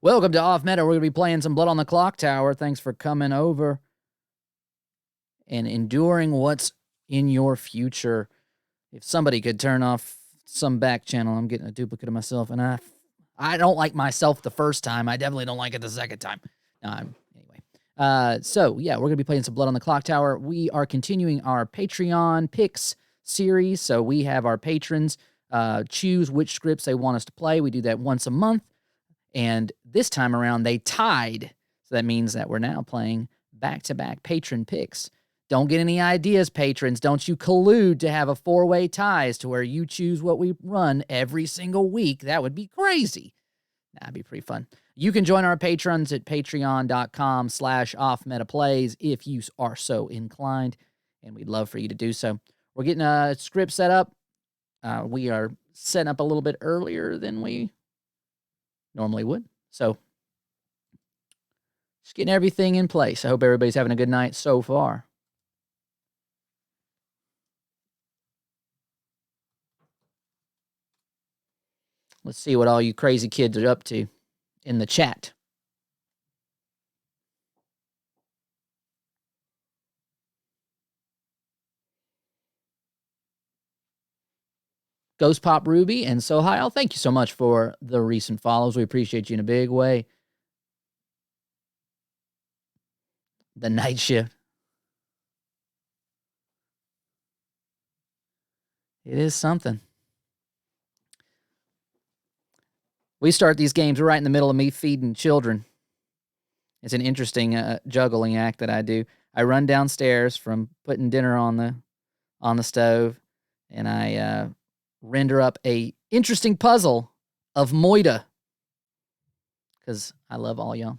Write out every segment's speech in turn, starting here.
Welcome to Off Meta. We're going to be playing some Blood on the Clock Tower. Thanks for coming over and enduring what's in your future. If somebody could turn off some back channel, I'm getting a duplicate of myself, and I don't like myself the first time. I definitely don't like it the second time. Anyway. So yeah, we're going to be playing some Blood on the Clock Tower. We are continuing our Patreon picks series. So we have our patrons choose which scripts they want us to play. We do that once a month. And this time around, they tied. So that means that we're now playing back-to-back patron picks. Don't get any ideas, patrons. Don't you collude to have a four-way ties to where you choose what we run every single week. That would be crazy. That'd be pretty fun. You can join our patrons at patreon.com/offmetaplays if you are so inclined, and we'd love for you to do so. We're getting a script set up. We are setting up a little bit earlier than we normally would. So just getting everything in place. I hope everybody's having a good night so far. Let's see what all you crazy kids are up to in the chat. Ghost Pop Ruby and Sohail, thank you so much for the recent follows. We appreciate you in a big way. The night shift. It is something. We start these games right in the middle of me feeding children. It's an interesting juggling act that I do. I run downstairs from putting dinner on the stove, and I render up a interesting puzzle of Moida, because I love all y'all.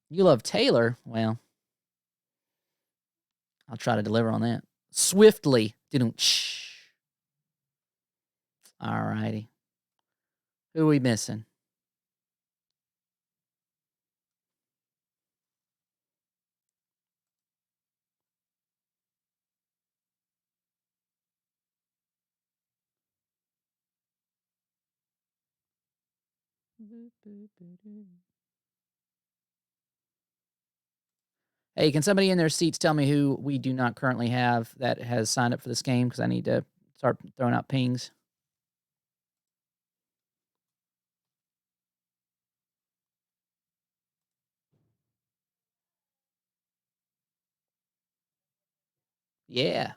You love Taylor? Well, I'll try to deliver on that. Swiftly. All righty. Who are we missing? Hey, can somebody in their seats tell me who we do not currently have that has signed up for this game? Because I need to start throwing out pings. Yeah.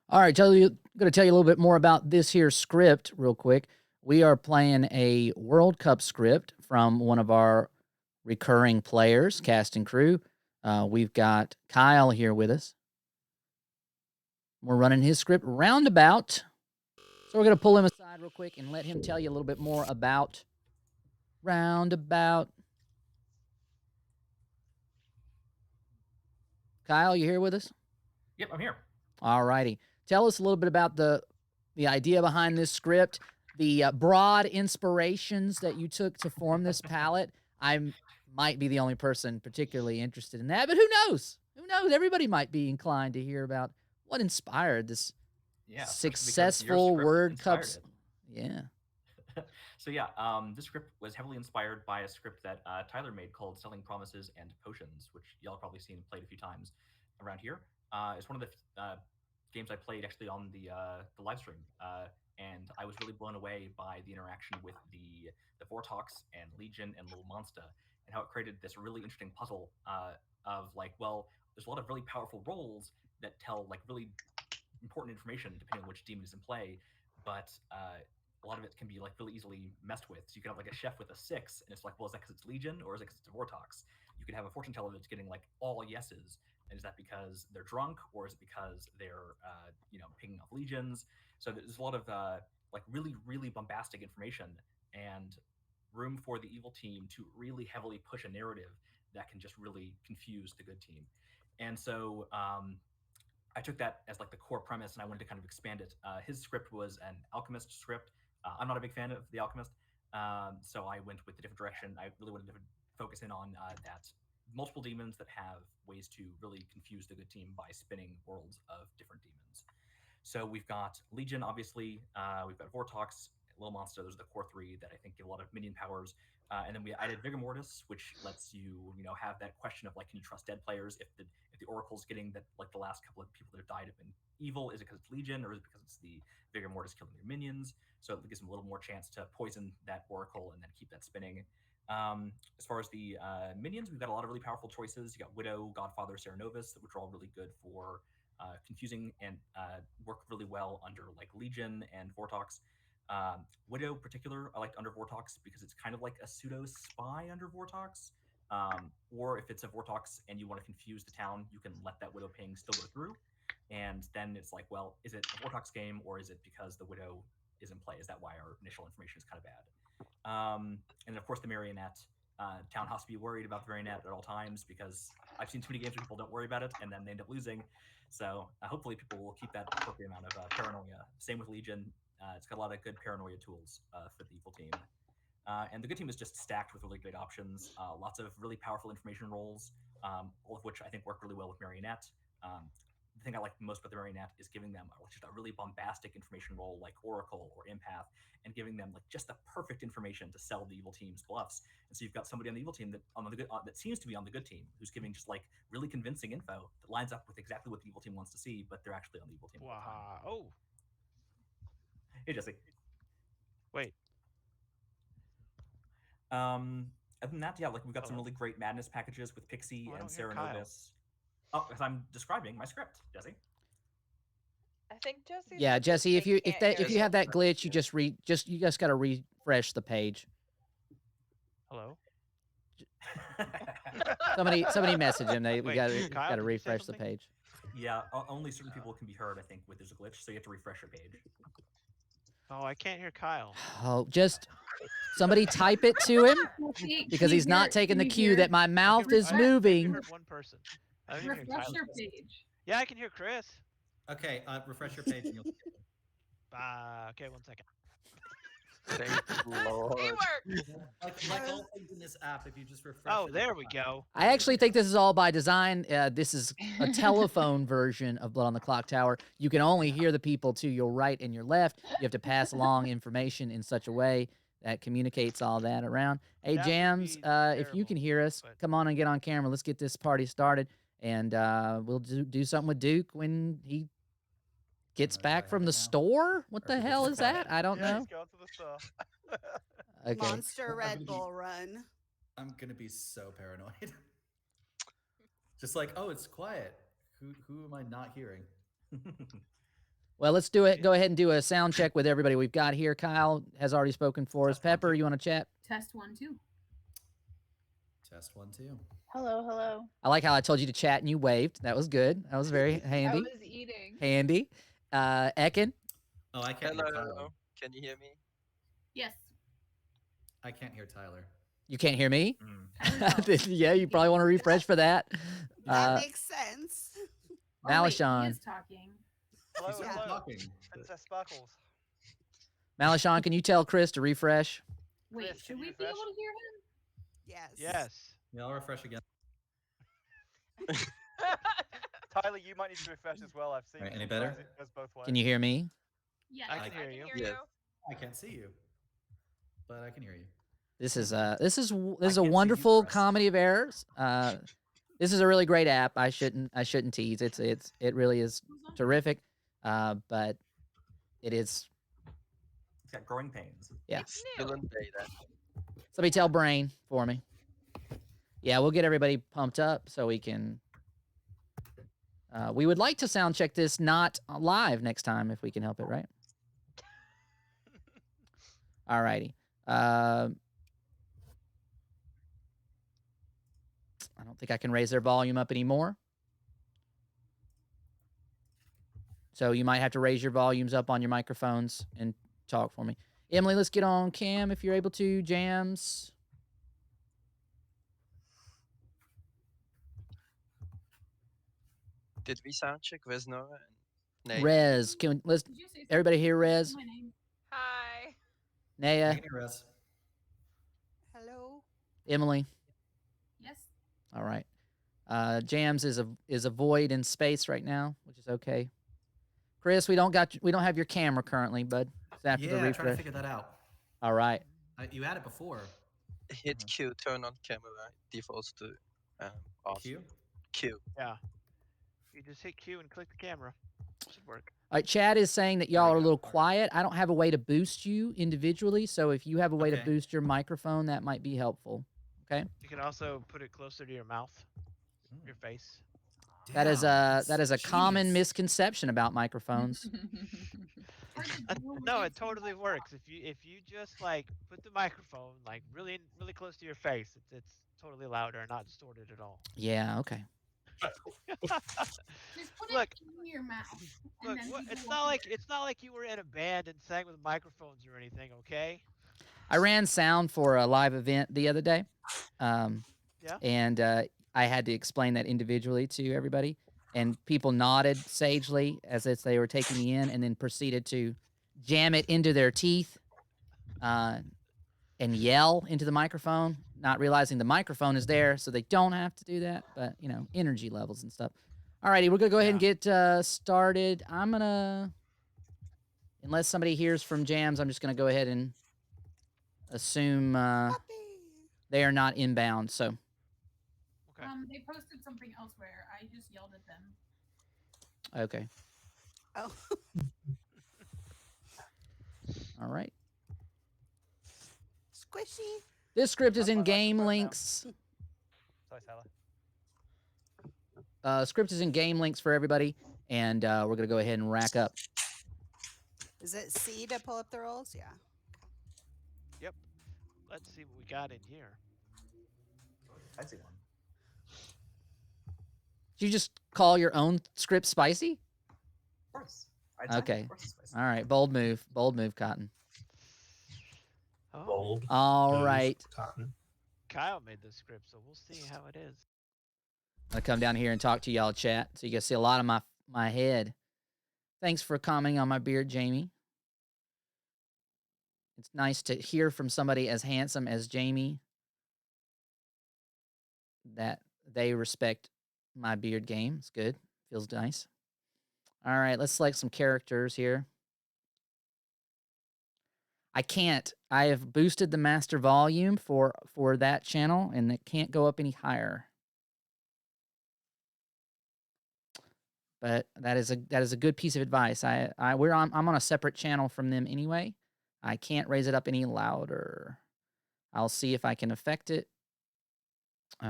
All right, I'm going to tell you a little bit more about this here script real quick. We are playing a World Cup script from one of our recurring players, cast and crew. We've got Kyle here with us. We're running his script Roundabout. So we're going to pull him aside real quick and let him tell you a little bit more about Roundabout. Kyle, you here with us? Yep, I'm here. All righty. Tell us a little bit about the idea behind this script, the broad inspirations that you took to form this palette. I might be the only person particularly interested in that, but who knows? Who knows? Everybody might be inclined to hear about what inspired this successful Word Cups. Yeah. So yeah, this script was heavily inspired by a script that Tyler made called Selling Promises and Potions, which y'all probably seen played a few times around here. It's one of the games I played actually on the live stream, and I was really blown away by the interaction with the Vortox and Legion and Lil Monsta. and how it created this really interesting puzzle of like, well, there's a lot of really powerful roles that tell like really important information depending on which demon is in play, but a lot of it can be like really easily messed with. So you can have like a chef with a 6, and it's like, well, is that because it's Legion or is it because it's a Vortox? You could have a fortune teller that's getting like all yeses, and is that because they're drunk or is it because they're picking off legions? So there's a lot of like really bombastic information and room for the evil team to really heavily push a narrative that can just really confuse the good team. And so I took that as like the core premise, and I wanted to kind of expand it. His script was an alchemist script. I'm not a big fan of the alchemist, so I went with a different direction. I really wanted to focus in on that multiple demons that have ways to really confuse the good team by spinning worlds of different demons. So we've got Legion, obviously. We've got Vortox, Lil Monsta. Those are the core 3 that I think give a lot of minion powers. And then we added Vigor Mortis, which lets you, have that question of like, can you trust dead players? If the Oracle's getting that, like the last couple of people that have died have been evil, is it because it's Legion or is it because it's the Vigor Mortis killing your minions? So it gives them a little more chance to poison that Oracle and then keep that spinning. As far as the minions, we've got a lot of really powerful choices. You got Widow, Godfather, Serenovus, which are all really good for confusing and work really well under like Legion and Vortox. Widow in particular, I liked under Vortox because it's kind of like a pseudo spy under Vortox. Or if it's a Vortox and you want to confuse the town, you can let that Widow ping still go through. And then it's like, well, is it a Vortox game or is it because the Widow is in play? Is that why our initial information is kind of bad? And of course, the Marionette. Town has to be worried about the Marionette at all times because I've seen too many games where people don't worry about it and then they end up losing. So hopefully people will keep that appropriate amount of paranoia. Same with Legion. It's got a lot of good paranoia tools for the evil team. And the good team is just stacked with really great options. Lots of really powerful information roles, all of which I think work really well with Marionette. The thing I like most about the Marionette is giving them just a really bombastic information role like Oracle or Empath, and giving them like just the perfect information to sell the evil team's bluffs. And so you've got somebody on the evil team that seems to be on the good team who's giving just like really convincing info that lines up with exactly what the evil team wants to see, but they're actually on the evil team all the time. Oh. Hey, Jesse. Wait. Other than that, yeah, like we've got some really great madness packages with Pixie and Serenovus. Oh, because I'm describing my script, Jesse. I think Jesse. Yeah, Jesse, if you have that glitch, you just got to refresh the page. Hello. Somebody message him. We got Kyle, to refresh the page. Yeah, only certain people can be heard, I think, with there's a glitch, so you have to refresh your page. Oh, I can't hear Kyle. Oh, just somebody type it to him because he's not taking the cue that my mouth is moving. I heard one person. I didn't hear Refresh Kyle. your page. Yeah, I can hear Chris. Okay, refresh your page and you'll see it. Okay, 1 second. Thank Lord. Like all things in this app, if you just refresh. Oh, there we go. I actually think this is all by design. This is a telephone version of Blood on the Clock Tower. You can only hear the people to your right and your left. You have to pass along information in such a way that communicates all that around. Hey, That would Jams, be if you can terrible, hear us, but- come on and get on camera. Let's get this party started. And we'll do something with Duke when he gets back from the store. What the hell is that? I don't know. He's going to the store. Okay. Monster Red Bull Run. I'm gonna be so paranoid. Just like, oh, it's quiet. Who am I not hearing? Well, let's do it. Go ahead and do a sound check with everybody we've got here. Kyle has already spoken for us. Pepper, you want to chat? Test 1, 2. Test 1, 2. Hello. I like how I told you to chat and you waved. That was good. That was very handy. I was eating. Handy. Ekin? Oh, I can't hear Tyler. Hello. Can you hear me? Yes. I can't hear Tyler. You can't hear me? Mm. Yeah, you probably want to refresh for that. That makes sense. Malachon. He is talking. Hello, He's hello. talking. Princess Sparkles. Malachon, can you tell Chris to refresh? Wait, Chris, should can we you be able refresh? to hear him? Yes. Yes. Yeah, I'll refresh again. Tyler, you might need to refresh as well. I've seen. Alright, any better? It goes both ways. Can you hear me? Yes. I can hear you. Yes. I can't see you, but I can hear you. This is a can't see you, wonderful Chris. comedy of errors. This is a really great app. I shouldn't tease. It really is terrific. But it is. It's got growing pains. Yeah. It's new. Still in beta. Somebody tell Brain for me. Yeah, we'll get everybody pumped up so we can. We would like to sound check this not live next time if we can help it, right? Alrighty. I don't think I can raise their volume up anymore. So you might have to raise your volumes up on your microphones and talk for me. Emily, let's get on cam if you're able to. Jams. Did we sound check Vesnora and Naya? Rez, let's Did you say everybody hear something? Rez? My name. Hi. Naya, Hey, Russ. Hello. Emily. Yes. All right. Jams is a void in space right now, which is okay. Chris, we don't have your camera currently, bud. It's after the Yeah, refresh. trying to figure that out. All right. You had it before. Hit Q, turn on camera. Defaults to off. Q? Q. Yeah. You just hit Q and click the camera. Should work. All right, Chad is saying that There y'all we are a go. little All right. quiet. I don't have a way to boost you individually, so if you have a way to Okay. boost your microphone, that might be helpful. Okay? You can also put it closer to your mouth, your face. That is Damn, a that's common genius. misconception about microphones. Hard to deal with No, it it totally works. If you just like put the microphone like really close to your face, it's totally louder and not distorted at all. Yeah, okay. Just put Look. it in your mouth. And Look, then people it's will not hear like it. it's not like you were in a band and sang with microphones or anything, okay? I ran sound for a live event the other day. Yeah. And I had to explain that individually to everybody. And people nodded sagely as if they were taking me in and then proceeded to jam it into their teeth and yell into the microphone, not realizing the microphone is there, so they don't have to do that. But, you know, energy levels and stuff. All righty, we're going to go ahead and get started. I'm going to, unless somebody hears from Jams, I'm just going to go ahead and assume they are not inbound. So. Okay. They posted something elsewhere. I just yelled at them. Okay. Oh. All right. Squishy. This script is Up in my game microphone now. links. Sorry, Tyler. Script is in game links for everybody, and we're gonna go ahead and rack up. Is it C to pull up the rolls? Yeah. Yep. Let's see what we got in here. I see one. Did you just call your own script spicy? Of course. Okay. All right. Bold move, Cotton. Oh, Bold. All move, right. Cotton. Kyle made the script, so we'll see how it is. I'm gonna come down here and talk to y'all, chat, so you can see a lot of my head. Thanks for commenting on my beard, Jamie. It's nice to hear from somebody as handsome as Jamie that they respect my beard game. It's good. Feels nice. All right, let's select some characters here. I can't. I have boosted the master volume for that channel, and it can't go up any higher. But that is a good piece of advice. I'm on a separate channel from them anyway. I can't raise it up any louder. I'll see if I can affect it. Do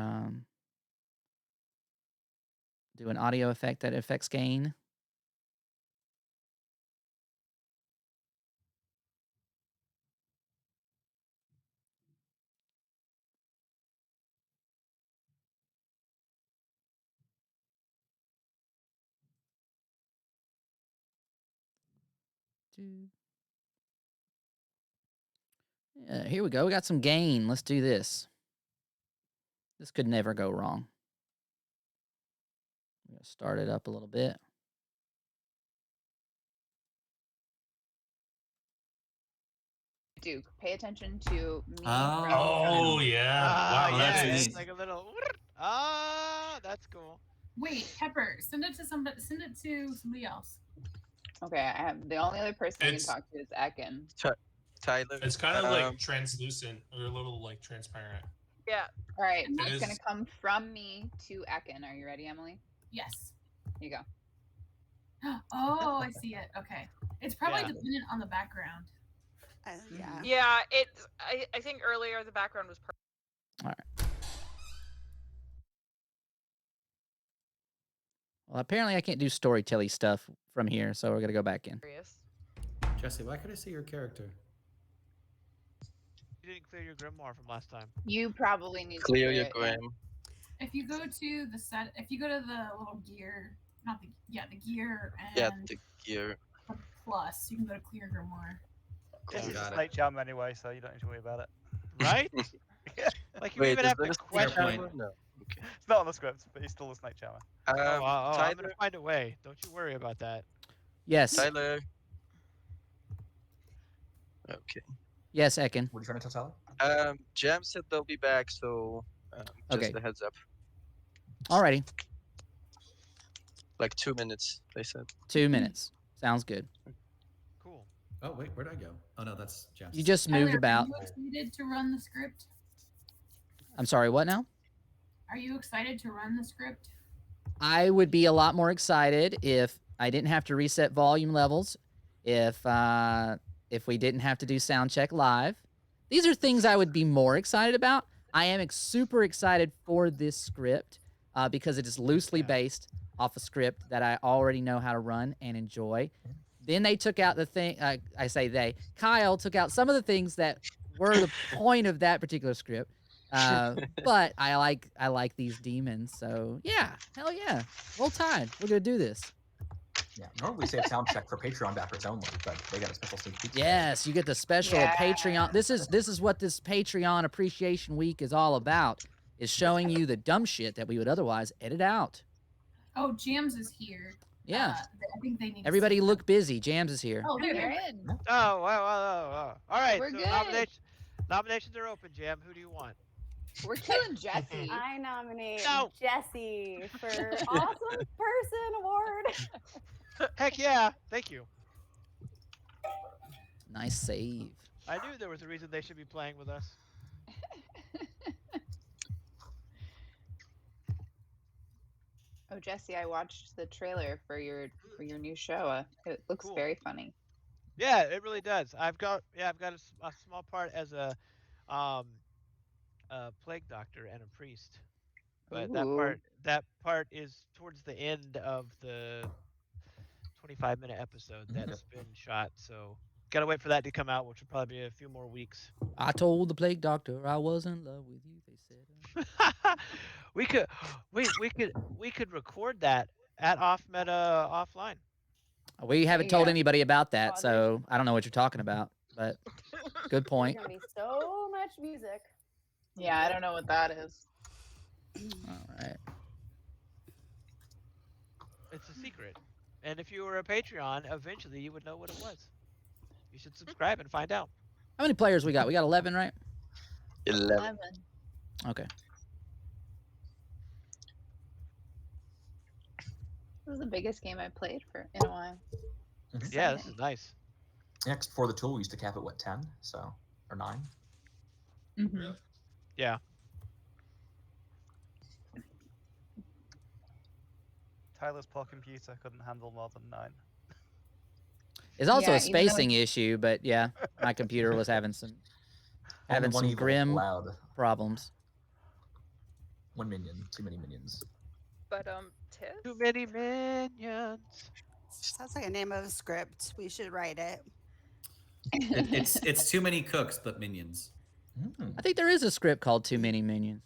an audio effect that affects gain. Here we go. We got some gain. Let's do this. This could never go wrong. I'm going to start it up a little bit. Duke, pay attention to me. Oh yeah! Ah, Wow, yeah, that's it's neat. like a little. Ah, that's cool. Wait, Pepper, send it to somebody else. Okay, I have the only other person I can It's- talk to is Ekin. Tyler. It's kind of like translucent or a little like transparent. Yeah. All right, It it's gonna is- come from me to Ekin. Are you ready, Emily? Yes. Here you go. Oh, I see it. Okay. It's probably Yeah. dependent on the background. Yeah. Yeah, I think earlier the background was perfect. All right. Well, apparently I can't do storytelling stuff from here, so we're gonna go back in. Jesse, why could I see your character? You didn't clear your grimoire from last time. You probably need Clear to your it, yeah. gram. If you go to the set, if you go to the little gear, not the the gear and Yeah, the gear. the plus, you can go to clear grimoire. This is Got a it. snake charmer anyway, so you don't need to worry about it. Right? Like you Wait, even is have that to a snake question. point. charmer? No. Okay. It's not on the script, but he's still a snake charmer. I'm Tyler. gonna find a way. Don't you worry about that. Yes. Tyler. Okay. Yes, Ekin. What are you trying to tell Tyler? Jam said they'll be back, so just Okay. a heads up. Alrighty. Like 2 minutes, they said. 2 minutes. Sounds good. Cool. Oh wait, where'd I go? Oh no, that's Jam. You just moved Tyler, about. Are you excited to run the script? I'm sorry, what now? Are you excited to run the script? I would be a lot more excited if I didn't have to reset volume levels, if we didn't have to do sound check live. These are things I would be more excited about. I am super excited for this script because it is loosely based off a script that I already know how to run and enjoy. Then they took out the thing, I say they, Kyle took out some of the things that were the point of that particular script. But I like these demons, so yeah, hell yeah. Roll Tide. We're gonna do this. Yeah, normally we save sound check for Patreon backers only, but they got a special sneak peek. Yes, you get the special Patreon. This is what this Patreon Appreciation Week is all about. Is showing you the dumb shit that we would otherwise edit out. Oh, Jams is here. Yeah. I think they need. Everybody look busy. Jams is here. Oh, They're they're in. Oh, wow. All right, We're so good. nominations are open, Jam. Who do you want? We're killing Jesse. I nominate No. Jesse for Awesome Person Award. Heck yeah. Thank you. Nice save. I knew there was a reason they should be playing with us. Oh, Jesse, I watched the trailer for your new show. It looks Cool. very funny. Yeah, it really does. I've got a small part as a plague doctor and a priest. But Ooh. that part is towards the end of the 25-minute episode that's been shot. So gotta wait for that to come out, which will probably be a few more weeks. I told the plague doctor I was in love with you. They said. we could record that at Off Meta offline. We haven't told Yeah. anybody about that, Oh, so I don't know what you're talking about. But good There's point. gonna be so much music. Yeah, I don't know what that is. All right. It's a secret. And if you were a Patreon, eventually you would know what it was. You should subscribe and find out. How many players we got? We got 11, right? 11. Okay. This was the biggest game I played in a while. Yeah, this is nice. Next, before the tool, we used to cap it, what, 10? So, or 9? Mm-hmm. Yeah. Tyler's poor computer couldn't handle more than 9. It's also Yeah, a even though spacing issue, but yeah, my computer was having some One evil, grim loud. problems. 1 minion, too many minions. But Tiff? Too many minions. Sounds like a name of a script. We should write it. It's too many cooks, but minions. I think there is a script called Too Many Minions.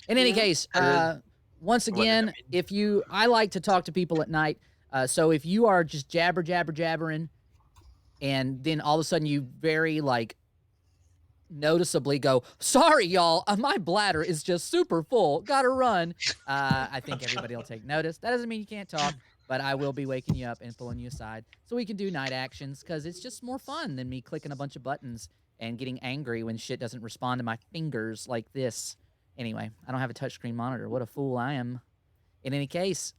In any case, once What does again, that mean? I like to talk to people at night. So if you are just jabbering, and then all of a sudden you very noticeably go, sorry, y'all, my bladder is just super full. Gotta run. I think everybody will take notice. That doesn't mean you can't talk, but I will be waking you up and pulling you aside so we can do night actions because it's just more fun than me clicking a bunch of buttons and getting angry when shit doesn't respond to my fingers like this. Anyway, I don't have a touchscreen monitor. What a fool I am. In any case,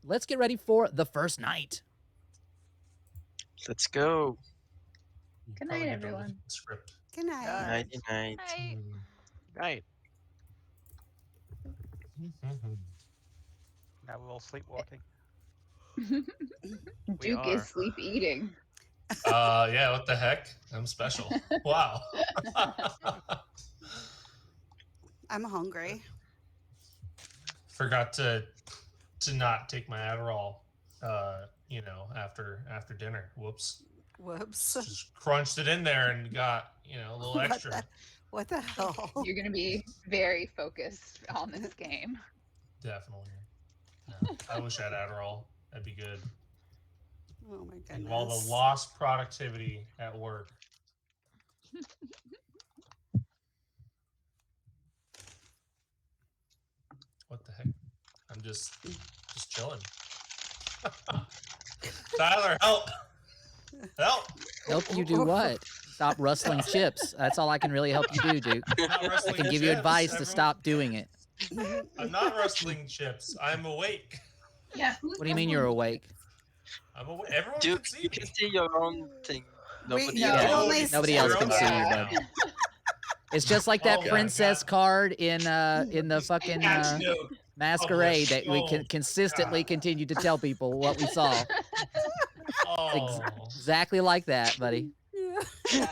let's get ready for the first night. Let's go. Good night, everyone. Script. Good night. Nighty night. Hi. Right. Now we're all sleepwalking. Duke are. is sleep eating. Yeah, what the heck? I'm special. Wow. I'm hungry. Forgot to to not take my Adderall, after dinner. Whoops. Whoops. Just crunched it in there and got, a little extra. What the hell? You're gonna be very focused on this game. Definitely. No, I wish I had Adderall. That'd be good. Oh my Think goodness. of all the lost productivity at work. What the heck? I'm just chilling. Tyler, help! Help! Help you do what? Stop rustling chips. That's all I can really help you do, Duke. I'm not I rustling can give you chips, advice to everyone. stop doing it. I'm not rustling chips. I'm awake. Yeah. What do you mean you're awake? I'm awake. Everyone Duke, can see you me. can see your own thing. Nobody you else. can Yeah, only nobody see else your can own see you, back. bud. It's just like that Oh my princess God. card in the fucking Patch note masquerade that we can published. consistently God. continue to tell people what we saw. Oh. Exactly like that, buddy. Yeah,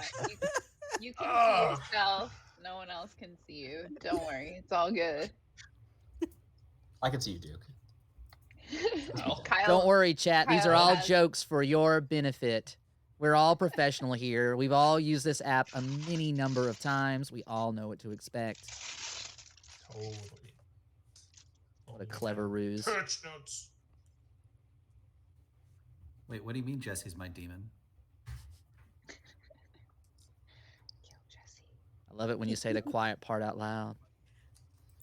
you can see yourself. No one else can see you. Don't worry. It's all good. I can see you, Duke. Kyle, Don't worry, chat. These are Kyle all has- jokes for your benefit. We're all professional here. We've all used this app a many number of times. We all know what to expect. Totally. What a clever ruse. Patch notes. Wait, what do you mean Jesse's my demon? Kill Jesse. I love it when you say the quiet part out loud.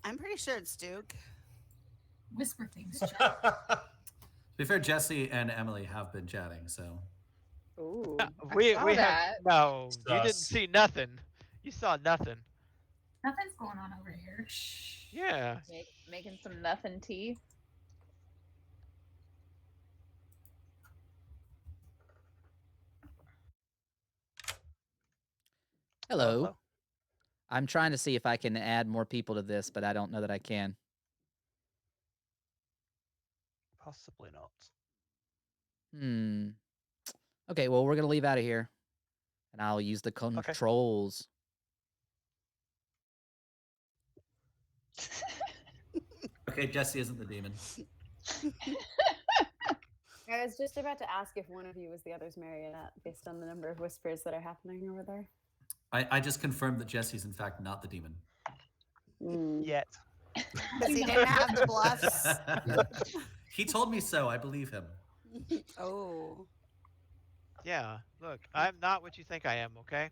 I'm pretty sure it's Duke. Whisper things. To be fair, Jesse and Emily have been chatting, so. Ooh, We saw have that. no. You didn't Sus. see nothing. You saw nothing. Nothing's going on over here. Shh. Yeah. Making some nothing tea. Hello. Hello. I'm trying to see if I can add more people to this, but I don't know that I can. Possibly not. Okay, well, we're going to leave out of here. And I'll use the controls. Okay, Jesse isn't the demon. I was just about to ask if one of you was the other's marionette based on the number of whispers that are happening over there. I just confirmed that Jesse's in fact not the demon. Yet. Because he didn't have the bluffs. He told me so. I believe him. Oh. Yeah. Look, I'm not what you think I am. Okay.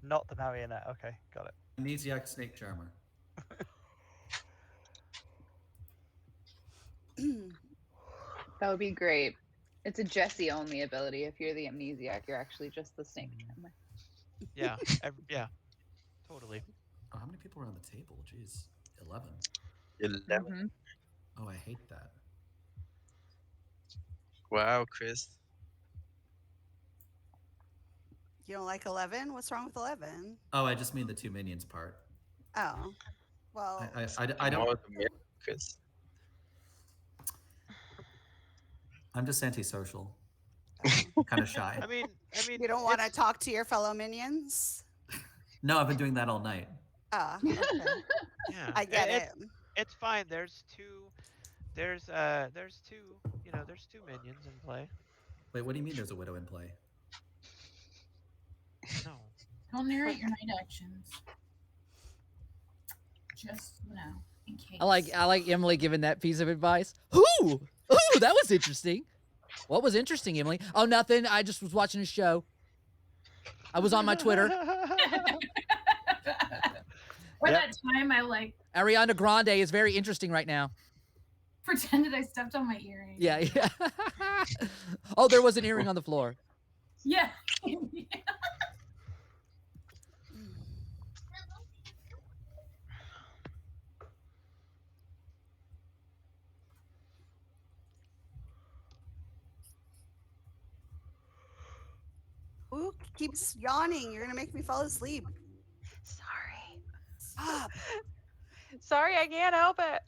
Not the marionette. Okay, got it. Amnesiac snake charmer. That would be great. It's a Jesse only ability. If you're the amnesiac, you're actually just the snake charmer. Yeah. Yeah. Totally. Oh, how many people are on the table? Jeez. 11. 11. Oh, I hate that. Wow, Chris. You don't like 11? What's wrong with 11? Oh, I just mean the two minions part. Oh. Well, I don't. More than me, Chris. I'm just antisocial. Kind of shy. I mean, you don't want to talk to your fellow minions? No, I've been doing that all night. Ah, okay. Yeah. I get it. It's fine. There's two. There's two. There's two minions in play. Wait, what do you mean there's a widow in play? No. Don't narrate your night actions. Just in case. I like Emily giving that piece of advice. Ooh, that was interesting. What was interesting, Emily? Oh, nothing. I just was watching a show. I was on my Twitter. Or that time I Ariana Grande is very interesting right now. pretended I stepped on my earring. Yeah. Oh, there was an earring on the floor. Yeah. Who keeps yawning? You're going to make me fall asleep. Sorry. Stop. Sorry, I can't help it.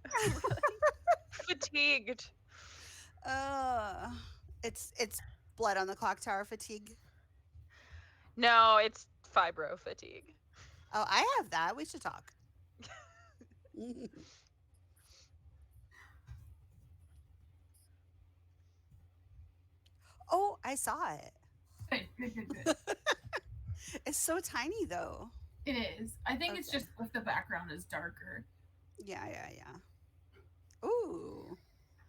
Fatigued. It's blood on the clock tower fatigue. No, it's fibro fatigue. Oh, I have that. We should talk. Oh, I saw it. Good. It's so tiny though. It is. I think it's Okay. just if the background is darker. Yeah. Ooh,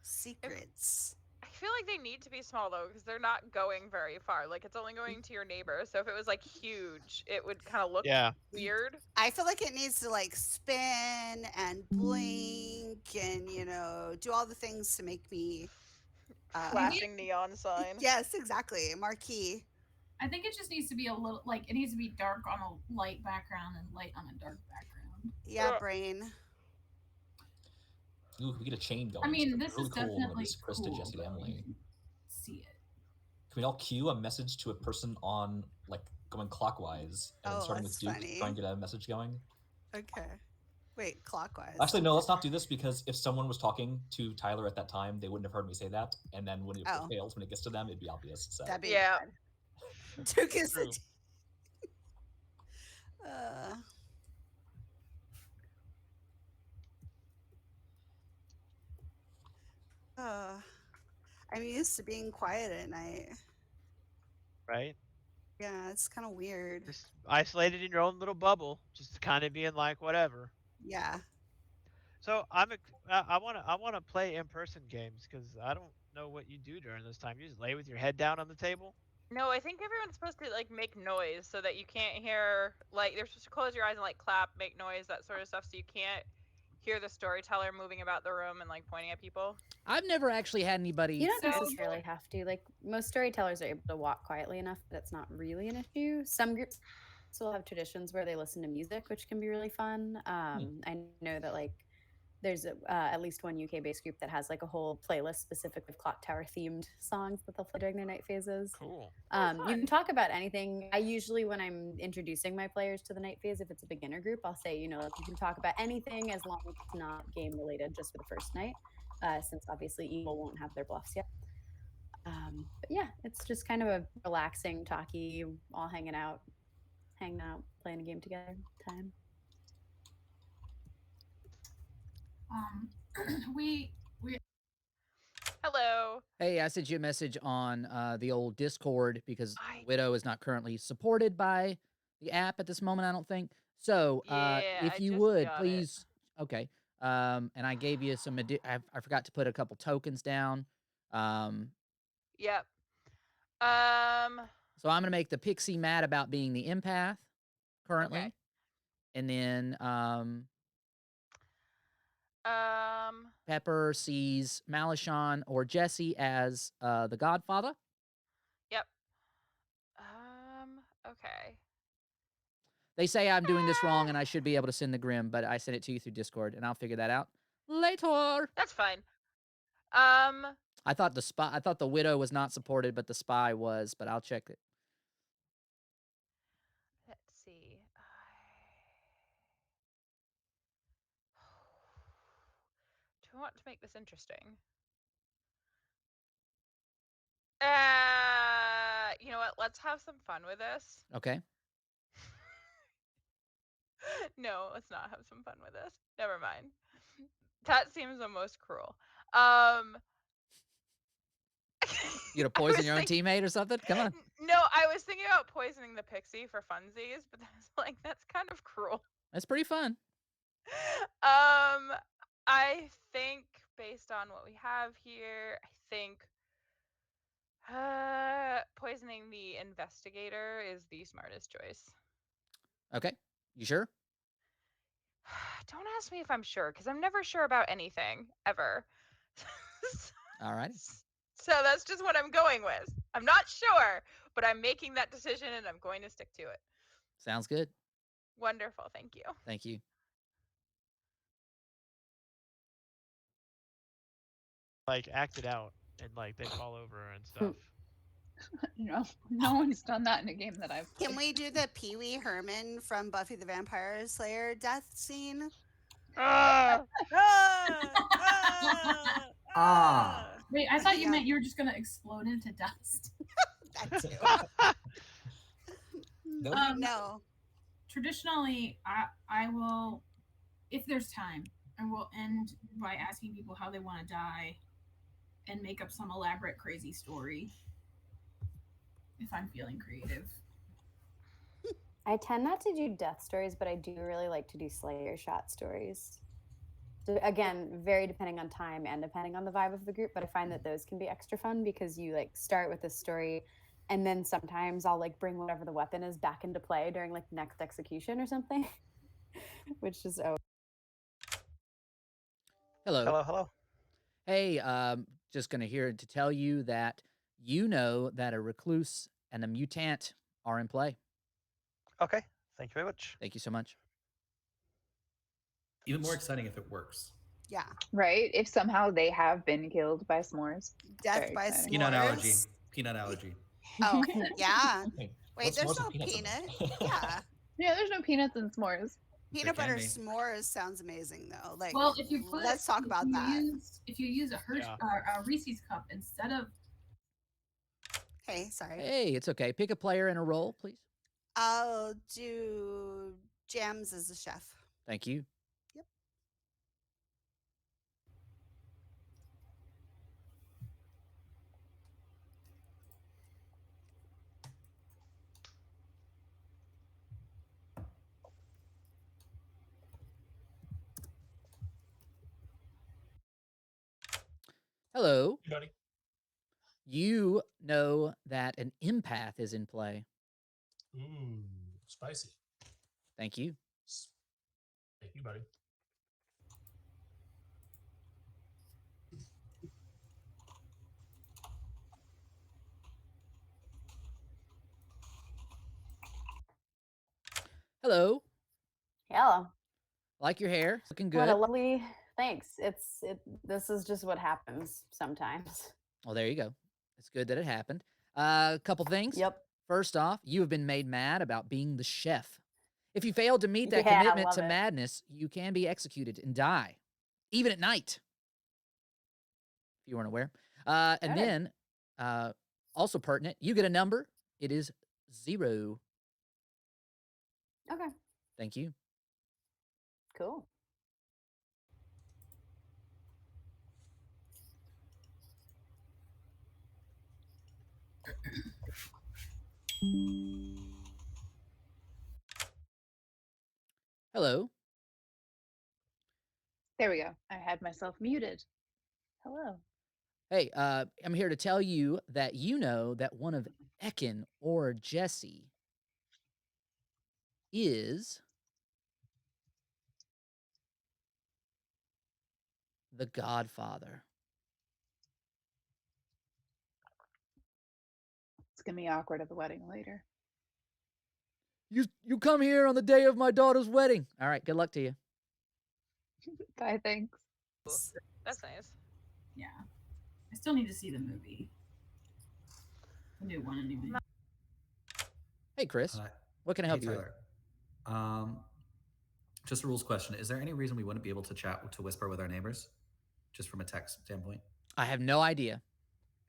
secrets. I feel like they need to be small though, because they're not going very far. Like it's only going to your neighbor. So if it was like huge, it would kind of look weird. I feel like it needs to like spin and blink and do all the things to make me Flashing neon sign. Yes, exactly. Marquee. I think it just needs to be a little like it needs to be dark on a light background and light on a dark background. Yeah, brain. Ooh, we get a chain going. I mean, so this really is cool when definitely it's Chris to cool, Jesse to but Emily. See it. Can we all cue a message to a person on like going clockwise and then starting with Duke, try and get a message going? Okay. Wait, clockwise. Actually, no, let's not do this because if someone was talking to Tyler at that time, they wouldn't have heard me say that. And then when it fails, when it gets to them, it'd be obvious. So. That'd be bad. Duke is I'm used to being quiet at night. Right? Yeah, it's kind of weird. Just isolated in your own little bubble, just kind of being like whatever. Yeah. So I want to play in-person games because I don't know what you do during this time. You just lay with your head down on the table. No, I think everyone's supposed to like make noise so that you can't hear. Like they're supposed to close your eyes and like clap, make noise, that sort of stuff, so you can't hear the storyteller moving about the room and like pointing at people. I've never actually had anybody. You don't necessarily have to. Like most storytellers are able to walk quietly enough that it's not really an issue. Some groups will have traditions where they listen to music, which can be really fun. I know that like there's at least one UK-based group that has like a whole playlist specific with clock tower themed songs that they'll play during their night phases. Cool. You can talk about anything. I usually, when I'm introducing my players to the night phase, if it's a beginner group, I'll say, you can talk about anything as long as it's not game related just for the first night, since obviously evil won't have their bluffs yet. But yeah, it's just kind of a relaxing, talky, all hanging out, playing a game together time. We Hello. Hey, I sent you a message on the old Discord because Widow is not currently supported by the app at this moment, I don't think. So if you would, please. Okay. And I gave you some, I forgot to put a couple tokens down. Yep. So I'm going to make the Pixie mad about being the empath currently. Okay. And then Pepper sees Malishon or Jesse as the Godfather. Yep. Okay. They say I'm doing this wrong and I should be able to send the Grim, but I sent it to you through Discord and I'll figure that out later. That's fine. I thought the Widow was not supported, but the Spy was, but I'll check it. Let's see. Do I want to make this interesting? You know what? Let's have some fun with this. Okay. No, let's not have some fun with this. Never mind. That seems the most cruel. You gonna poison your own teammate or something? Come on. No, I was thinking about poisoning the Pixie for funsies, but I was like, that's kind of cruel. That's pretty fun. I think based on what we have here, I think poisoning the investigator is the smartest choice. Okay. You sure? Don't ask me if I'm sure, because I'm never sure about anything, ever. All right. So that's just what I'm going with. I'm not sure, but I'm making that decision and I'm going to stick to it. Sounds good. Wonderful. Thank you. Thank you. Like act it out and like they fall over and stuff. No one's done that in a game that I've played. Can we do the Pee Wee Herman from Buffy the Vampire Slayer death scene? Wait, I thought you meant you were just gonna explode into dust. That too. No. Traditionally, I will, if there's time, I will end by asking people how they want to die, and make up some elaborate, crazy story. if I'm feeling creative. I tend not to do death stories, but I do really like to do Slayer shot stories. So again, very depending on time and depending on the vibe of the group, but I find that those can be extra fun because you like start with a story and then sometimes I'll like bring whatever the weapon is back into play during like the next execution or something, which is Hello. Hello, hello. Hey, just gonna here to tell you that you know that a recluse and a mutant are in play. Okay, thank you very much. Thank you so much. Even more exciting if it works. Yeah. Right? If somehow they have been killed by s'mores. Death Very by exciting. Peanut allergy. s'mores. Peanut allergy. Oh, yeah. Wait, what's there's s'mores no with peanuts in peanut. them? Yeah. Yeah, there's no peanuts in s'mores. Peanut can butter be. s'mores sounds amazing though. Like, Well, if you put, let's talk about that. If you use a a Reese's cup instead of. Hey, sorry. Hey, it's okay. Pick a player and a role, please. I'll do Jams as a chef. Thank you. Yep. Hello. Hey, buddy. You know that an empath is in play. Ooh, spicy. Thank you. Thank you, buddy. Hello. Hello. Like your hair. Looking good. What a lovely. Thanks. This is just what happens sometimes. Well, there you go. It's good that it happened. A couple things. Yep. First off, you have been made mad about being the chef. If you fail to meet that Yeah, I commitment love to it. madness, you can be executed and die, even at night. If you weren't aware. And Okay. then, also pertinent, you get a number. It is 0. Okay. Thank you. Cool. Hello. There we go. I had myself muted. Hello. Hey, I'm here to tell you that you know that one of Ekin or Jesse is the Godfather. It's gonna be awkward at the wedding later. You come here on the day of my daughter's wedding. All right, good luck to you. Bye, thanks. That's nice. Yeah. I still need to see the movie. The new one, anyway. Hey, Chris. Hi. What can I help Hey, you with? Tyler. Just a rules question. Is there any reason we wouldn't be able to chat to whisper with our neighbors? Just from a text standpoint? I have no idea.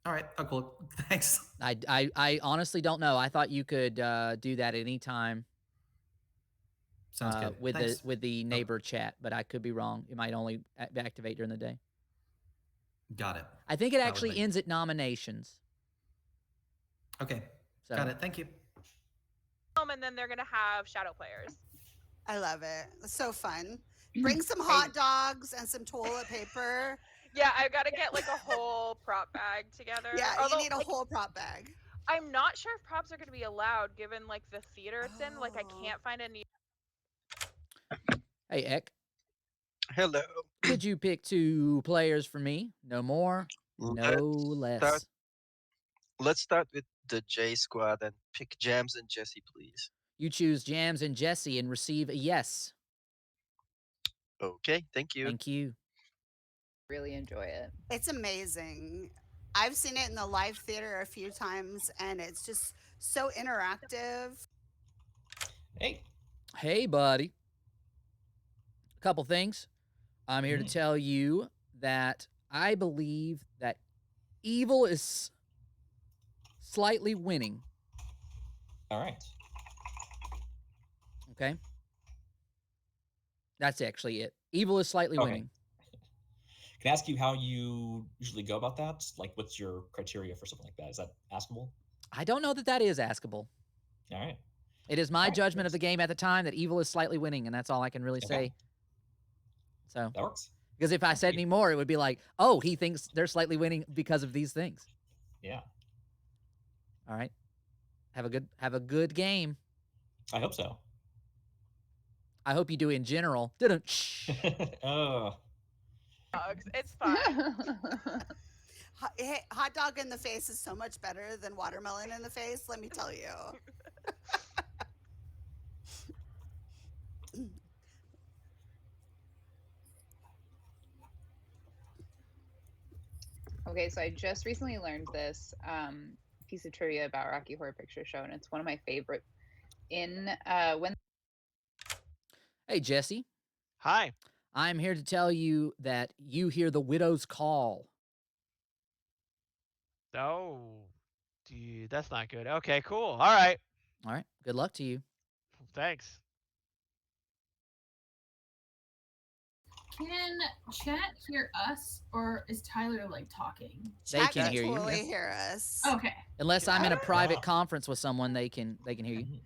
All right. Oh, cool. Thanks. I honestly don't know. I thought you could do that any time. Sounds good. With Thanks. the neighbor chat, but I could be wrong. It might only activate during the day. Got it. I think it That would actually make- ends at nominations. Okay. So. Got it. Thank you. And then they're gonna have shadow players. I love it. It's so fun. Bring some hot dogs and some toilet paper. Yeah, I've got to get like a whole prop bag together. Yeah, Although, you need a like, whole prop bag. I'm not sure if props are going to be allowed given like the theater it's in. Like I can't find any. Hey, Ek. Hello. Could you pick 2 players for me? No more, no less. Let's start with the J squad and pick Jams and Jesse, please. You choose Jams and Jesse and receive a yes. Okay, thank you. Thank you. Really enjoy it. It's amazing. I've seen it in the live theater a few times, and it's just so interactive. Hey, buddy. A couple things. I'm here to tell you that I believe that evil is slightly winning. All right. Okay? That's actually it. Evil is slightly Okay. winning. Can I ask you how you usually go about that? Like, what's your criteria for something like that? Is that askable? I don't know that is askable. All right. It is my Alright, judgment of the game at the time that evil is slightly winning, and that's all I can really say. So that works. Because if I said any more, it would be like, oh, he thinks they're slightly winning because of these things. Yeah. All right. Have a good game. I hope so. I hope you do in general. Oh. It's fine. Hey, hot dog in the face is so much better than watermelon in the face, let me tell you. Okay, so I just recently learned this piece of trivia about Rocky Horror Picture Show, and it's one of my favorite. Hey, Jesse. Hi. I'm here to tell you that you hear the widow's call. Oh, dude, that's not good. Okay, cool. All right. All right. Good luck to you. Thanks. Can chat hear us, or is Tyler like talking? They Chat can hear you. totally Yeah. hear us. Okay. Unless I'm in a private conference with someone, they can hear you.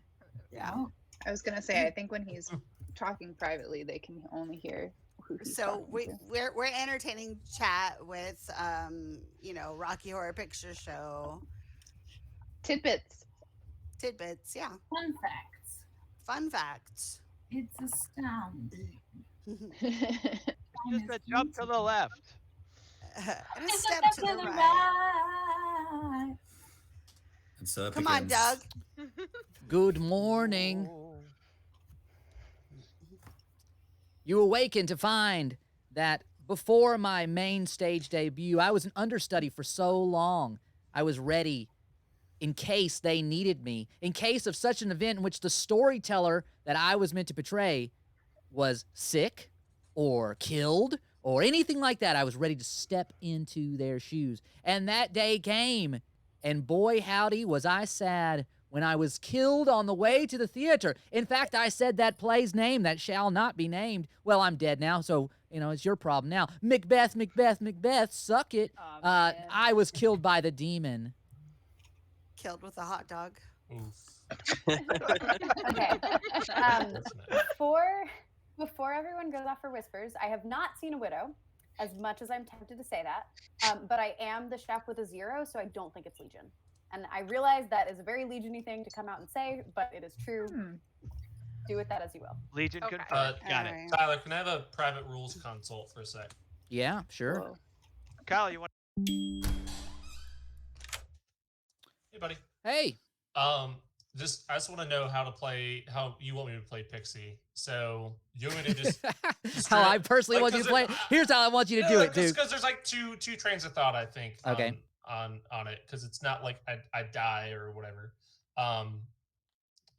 Yeah. I was gonna say, I think when he's talking privately, they can only hear who he's So talking to. we're entertaining chat with Rocky Horror Picture Show tidbits, yeah. Fun facts. Fun facts. It's astounding. Just a jump to the left. And a step to the right. right. And so it Come on, begins. Doug. Good morning. You awaken to find that before my main stage debut, I was an understudy for so long. I was ready in case they needed me, in case of such an event in which the storyteller that I was meant to portray was sick or killed or anything like that. I was ready to step into their shoes. And that day came, and boy, howdy, was I sad when I was killed on the way to the theater. In fact, I said that play's name that shall not be named. Well, I'm dead now, so, it's your problem now. Macbeth, Macbeth, Macbeth, suck it. I was killed by the demon. Killed with a hot dog. Okay. Before everyone goes off for whispers, I have not seen a widow, as much as I'm tempted to say that. But I am the chef with a 0, so I don't think it's Legion. And I realize that is a very Legion-y thing to come out and say, but it is true. Do with that as you will. Legion confirmed. Got it. Tyler, can I have a private rules consult for a sec? Yeah, sure. Whoa. Kyle, you want? Hey, buddy. Hey. I just want to know how you want me to play Pixie. So you want me to just how I personally want you to play it. Here's how I want you to do it, dude. Because there's like two trains of thought, I think. Okay. On it, because it's not like I die or whatever.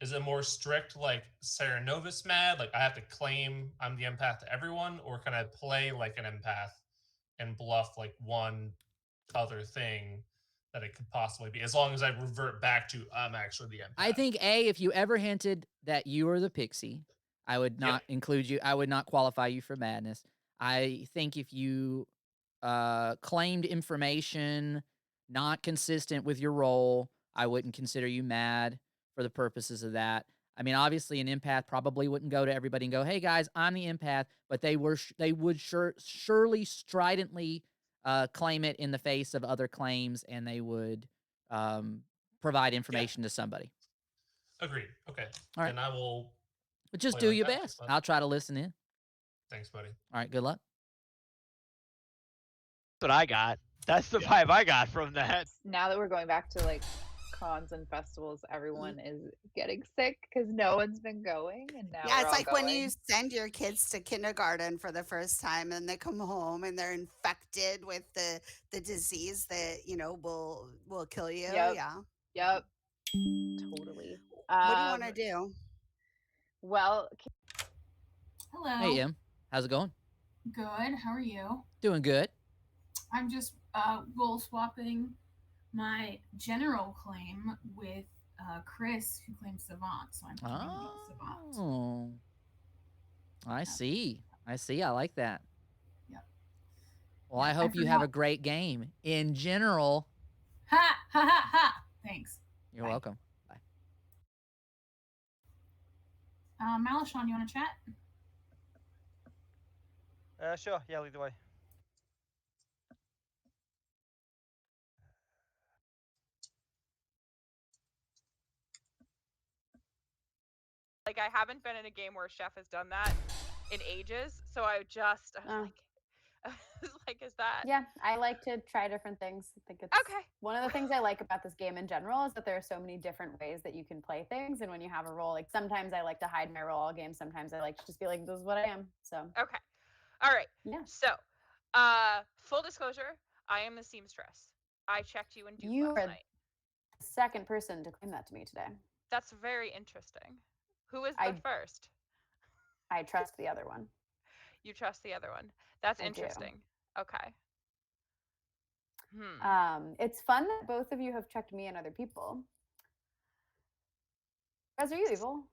Is it more strict like Sarah Novus mad? Like I have to claim I'm the empath to everyone, or can I play like an empath and bluff like one other thing that it could possibly be, as long as I revert back to I'm actually the empath? I think if you ever hinted that you were the pixie, I would not include you. I would not qualify you for madness. I think if you claimed information not consistent with your role, I wouldn't consider you mad for the purposes of that. I mean, obviously, an empath probably wouldn't go to everybody and go, "Hey guys, I'm the empath," but they would surely stridently claim it in the face of other claims, and they would provide information to somebody. Agreed. Okay. All right. Then I will. But just play do like your that, best. but- I'll try to listen in. Thanks, buddy. All right. Good luck. That's what I got. That's the vibe I got from that. Now that we're going back to like cons and festivals, everyone is getting sick because no one's been going, and now Yeah, we're it's all like when you going. send your kids to kindergarten for the first time and they come home and they're infected with the disease that will kill you. Yep. Yeah. Yep. Totally. What do you want to do? Well, Hello. Hey, Em. How's it going? Good. How are you? Doing good. I'm just role swapping my general claim with Chris, who claims Savant. So I'm claiming Savant. Oh. I see. I like that. Yep. Well, I hope you have a great game. In general. Ha ha ha ha. Thanks. You're Bye. welcome. Bye. Malishon, you want to chat? Sure. Yeah, lead the way. Like, I haven't been in a game where Chef has done that in ages, so I was like, is that? Yeah, I like to try different things. I think it's one of the things I like about this game in general is that there are so many different ways that you can play things. And when you have a role, like sometimes I like to hide my role all game. Sometimes I like to just be like, this is what I am. So Okay. All right. Yeah. So, full disclosure, I am the seamstress. I checked you in Duke You last are night. the second person to claim that to me today. That's very interesting. Who is the first? I trust the other one. You trust the other one. That's I do. interesting. Okay. It's fun that both of you have checked me and other people. Guys, are you evil?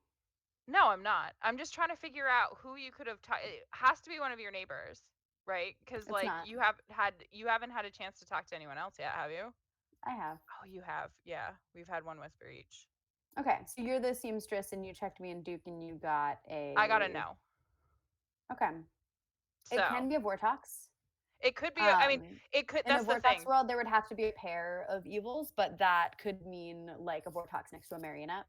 No, I'm not. I'm just trying to figure out who you could have. It has to be one of your neighbors, right? Because It's like not. you haven't had a chance to talk to anyone else yet, have you? I have. Oh, you have. Yeah, we've had one whisper each. Okay, so you're the seamstress, and you checked me and Duke, and you got a. I got a no. Okay. So, it can be a Vortex. It could be. I mean, it could. That's in a the Vortex thing. world, there would have to be a pair of evils, but that could mean like a Vortex next to a marionette.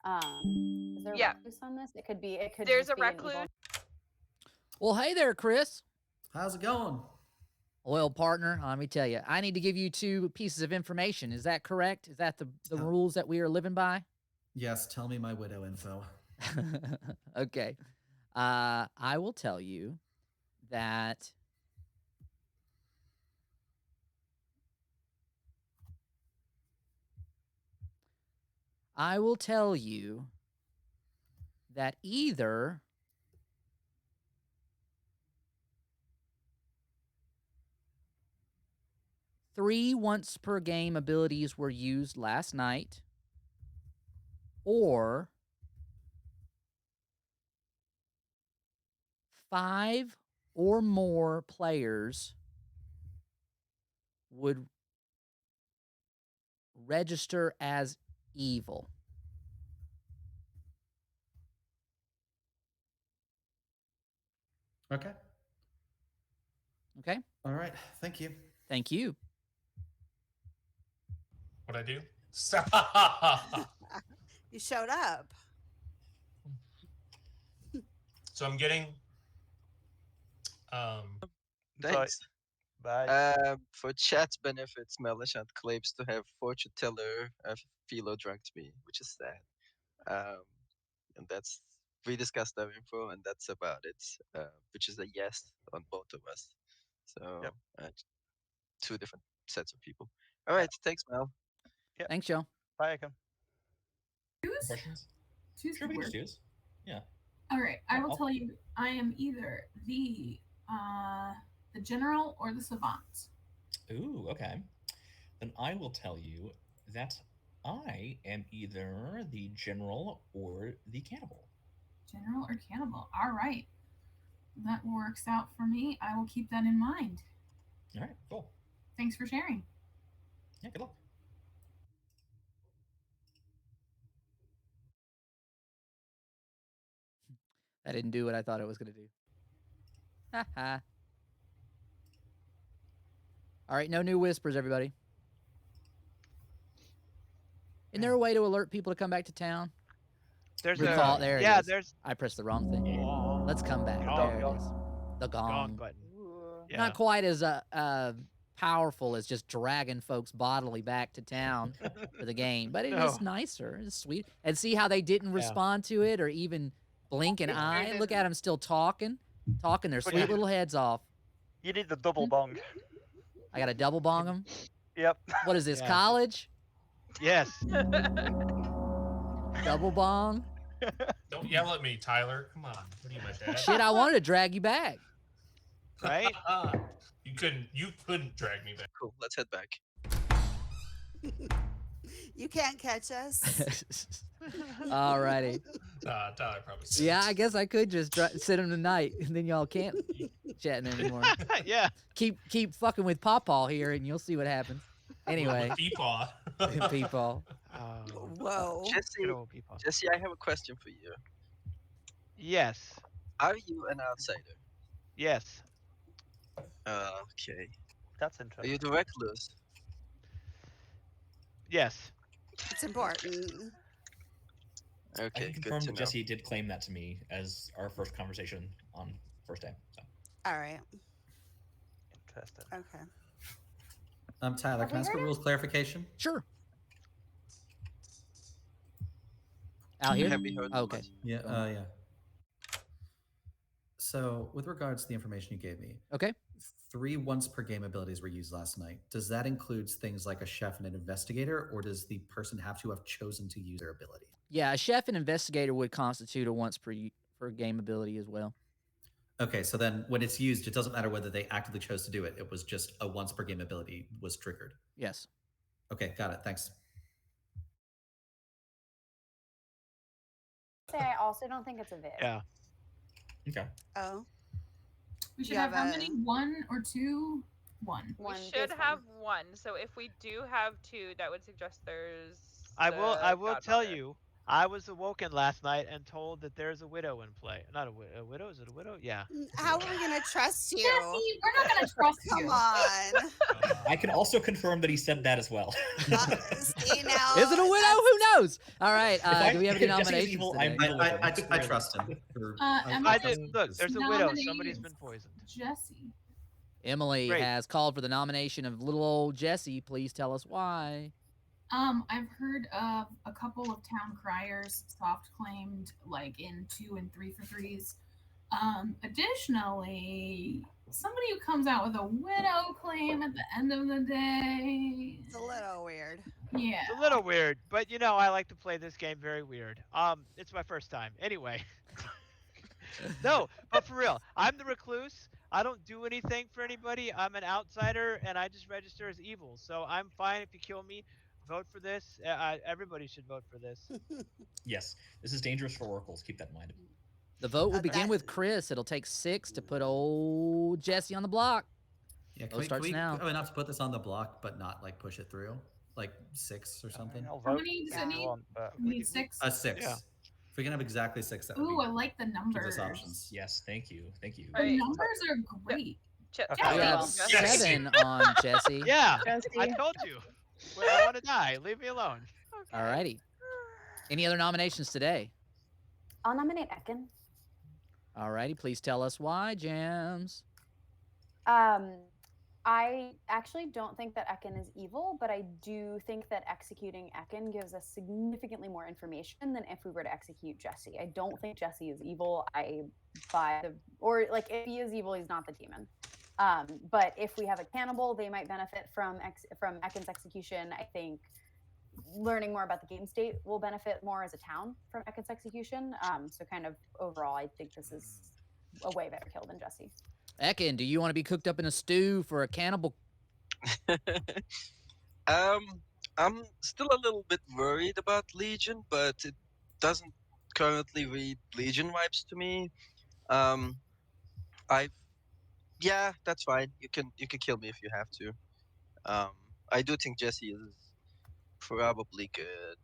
Is there a recluse on this? It could be. It could. There's just a be an recluse. evil. Well, hey there, Chris. How's it going? Well, partner, let me tell you, I need to give you 2 pieces of information. Is that correct? Is that the rules that we are living by? Yes, tell me my widow info. Okay. I will tell you that either three once per game abilities were used last night, or 5 or more players would register as evil. Okay. Okay. All right. Thank you. Thank you. What'd I do? You showed up. So I'm getting. Thanks. Bye. For chat's benefits, Melishat claims to have fortune teller Philo drunk to me, which is sad. And that's we discussed that info, and that's about it. Which is a yes on both of us. So 2 different sets of people. All right, thanks, Mel. Yep. Thanks, Joe. Bye, Akam. Questions? Choose Sure, the we can word. just do this. Yeah. All right, I will I'll- tell you. I am either the general or the savant. Ooh, okay. Then I will tell you that I am either the general or the cannibal. General or cannibal. All right. That works out for me. I will keep that in mind. All right, cool. Thanks for sharing. Yeah, good luck. That didn't do what I thought it was going to do. Haha. All right, no new whispers, everybody. Isn't there a way to alert people to come back to town? There's Recall, a there it yeah. is. There's I pressed the wrong thing. Let's come back. Gong. There it is. The gong. button. Yeah. Not quite as powerful as just dragging folks bodily back to town for the game, but it is nicer. It's sweet. And see how they didn't respond to it or even blink an eye? Look at them still talking their sweet little heads off. You need the double bong. I got to double bong them? Yep. What is this, college? Yes. Double bong? Don't yell at me, Tyler. Come on. What are you, my dad? Shit, I wanted to drag you back. Right? You couldn't drag me back. Cool. Let's head back. You can't catch us. Alrighty. Tyler probably. Yeah, I guess I could just sit him tonight, and then y'all can't chatting anymore. Yeah. Keep fucking with Pawpaw here, and you'll see what happens. Anyway. Peepaw. Peepaw. Oh, Whoa. good Jesse, old people. Jesse, I have a question for you. Yes. Are you an outsider? Yes. Okay. That's Are interesting. you the recluse? Yes. It's important. I Okay, can good confirm to that know. Jesse did claim that to me as our first conversation on first day. So. All right. Interesting. Okay. Tyler, Have can I we ask for heard it? rules clarification? Sure. Out here? Have we heard Oh, okay. Yeah, yeah. So, with regards to the information you gave me, Okay. 3 once per game abilities were used last night. Does that include things like a chef and an investigator, or does the person have to have chosen to use their ability? Yeah, a chef and investigator would constitute a once per game ability as well. Okay, so then when it's used, it doesn't matter whether they actively chose to do it. It was just a once per game ability was triggered. Yes. Okay, got it. Thanks. I also don't think it's a vid. Yeah. Okay. Oh. We should You have have how a- many? 1 or 2? 1. We One should is have 1. So if we do have 2, that would suggest there's. I will the tell Godfather. you, I was awoken last night and told that there's a widow in play. Not a widow? Is it a widow? Yeah. How are we going to trust you? Jesse, we're not going to trust Come you. on. I can also confirm that he said that as well. See now. Is it a widow? Who knows? All right. Do we have any if Jesse's nominations evil, today? I'm evil with him. I trust him. Emma I did. Look, there's a widow. nominated Somebody's been poisoned. Jesse. Emily Great. has called for the nomination of little old Jesse. Please tell us why. I've heard of a couple of town criers soft claimed like in 2 and 3 for 3s. Additionally, somebody who comes out with a widow claim at the end of the day. It's a little weird. Yeah. It's a little weird, but I like to play this game very weird. It's my first time. Anyway. No, but for real, I'm the recluse. I don't do anything for anybody. I'm an outsider, and I just register as evil. So I'm fine if you kill me. Vote for this. Everybody should vote for this. Yes, this is dangerous for oracles. Keep that in mind. The vote will begin that- with Chris. It'll take 6 to put old Jesse on the block. Yeah, Vote starts now. enough to put this on the block, but not like push it through, like 6 or something. I'll How vote many does if it you need? want, but We need 6. A 6. Yeah. If we can have exactly 6, that would Ooh, be, I like the gives numbers. us options. Yes, thank you. Thank you. The Right. numbers are great. Okay. We have Jesse. 7 on Jesse. Yeah, Jesse. I told you. Well, I want to die. Leave me alone. All righty. Any other nominations today? I'll nominate Ekin. All righty. Please tell us why, Jams. I actually don't think that Ekin is evil, but I do think that executing Ekin gives us significantly more information than if we were to execute Jesse. I don't think Jesse is evil. If he is evil, he's not the demon. But if we have a cannibal, they might benefit from Ekin's execution. I think learning more about the game state will benefit more as a town from Ekin's execution. So kind of overall, I think this is a way better kill than Jesse. Ekin, do you want to be cooked up in a stew for a cannibal? I'm still a little bit worried about Legion, but it doesn't currently read Legion vibes to me. Yeah, that's fine. You can kill me if you have to. I do think Jesse is probably good.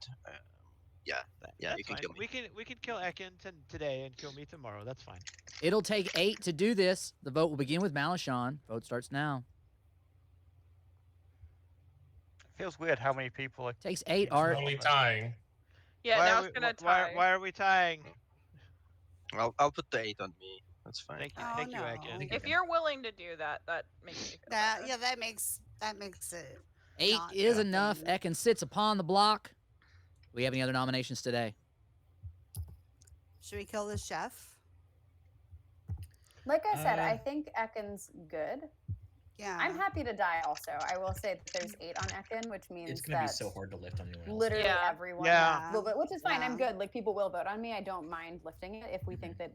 Yeah, That's you can fine. kill me. We can kill Ekin today and kill me tomorrow. That's fine. It'll take 8 to do this. The vote will begin with Malachon. Vote starts now. Feels weird how many people are. Takes 8, Art. Only tying. Yeah, Why now are it's we- gonna why, tie. why are we tying? I'll put the 8 on me. That's fine. Thank you, Oh, thank you, no. Ekin. If you're willing to do that, that makes me feel better. That makes it. 8 not is nothing. enough. Ekin sits upon the block. We have any other nominations today? Should we kill the chef? Like I said, I think Ekin's good. Yeah. I'm happy to die also. I will say that there's 8 on Ekin, which means It's gonna be that so hard to lift on anyone else. literally Yeah. everyone Yeah. will vote, which is fine. I'm Yeah. good. Like people will vote on me. I don't mind lifting it if we think that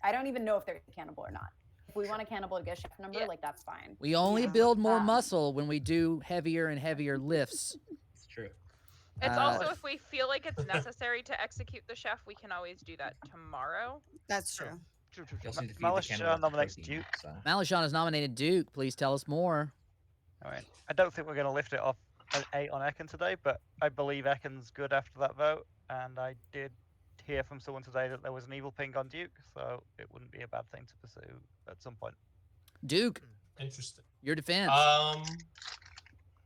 I don't even know if they're a cannibal or not. If we want a cannibal to get a chef number, Yeah. like that's fine. We only Yeah. build more Um, muscle when we do heavier and heavier lifts. It's true. It's Uh, also if we feel like it's necessary to execute the chef, we can always do that tomorrow. That's true. True, true, You true. also need to feed the Malice cannibal nominates protein, Duke. so. Malachon has nominated Duke. Please tell us more. All right. I don't think we're going to lift it off an 8 on Ekin today, but I believe Ekin's good after that vote, and I did hear from someone today that there was an evil ping on Duke, so it wouldn't be a bad thing to pursue at some point. Duke, Interesting. your defense.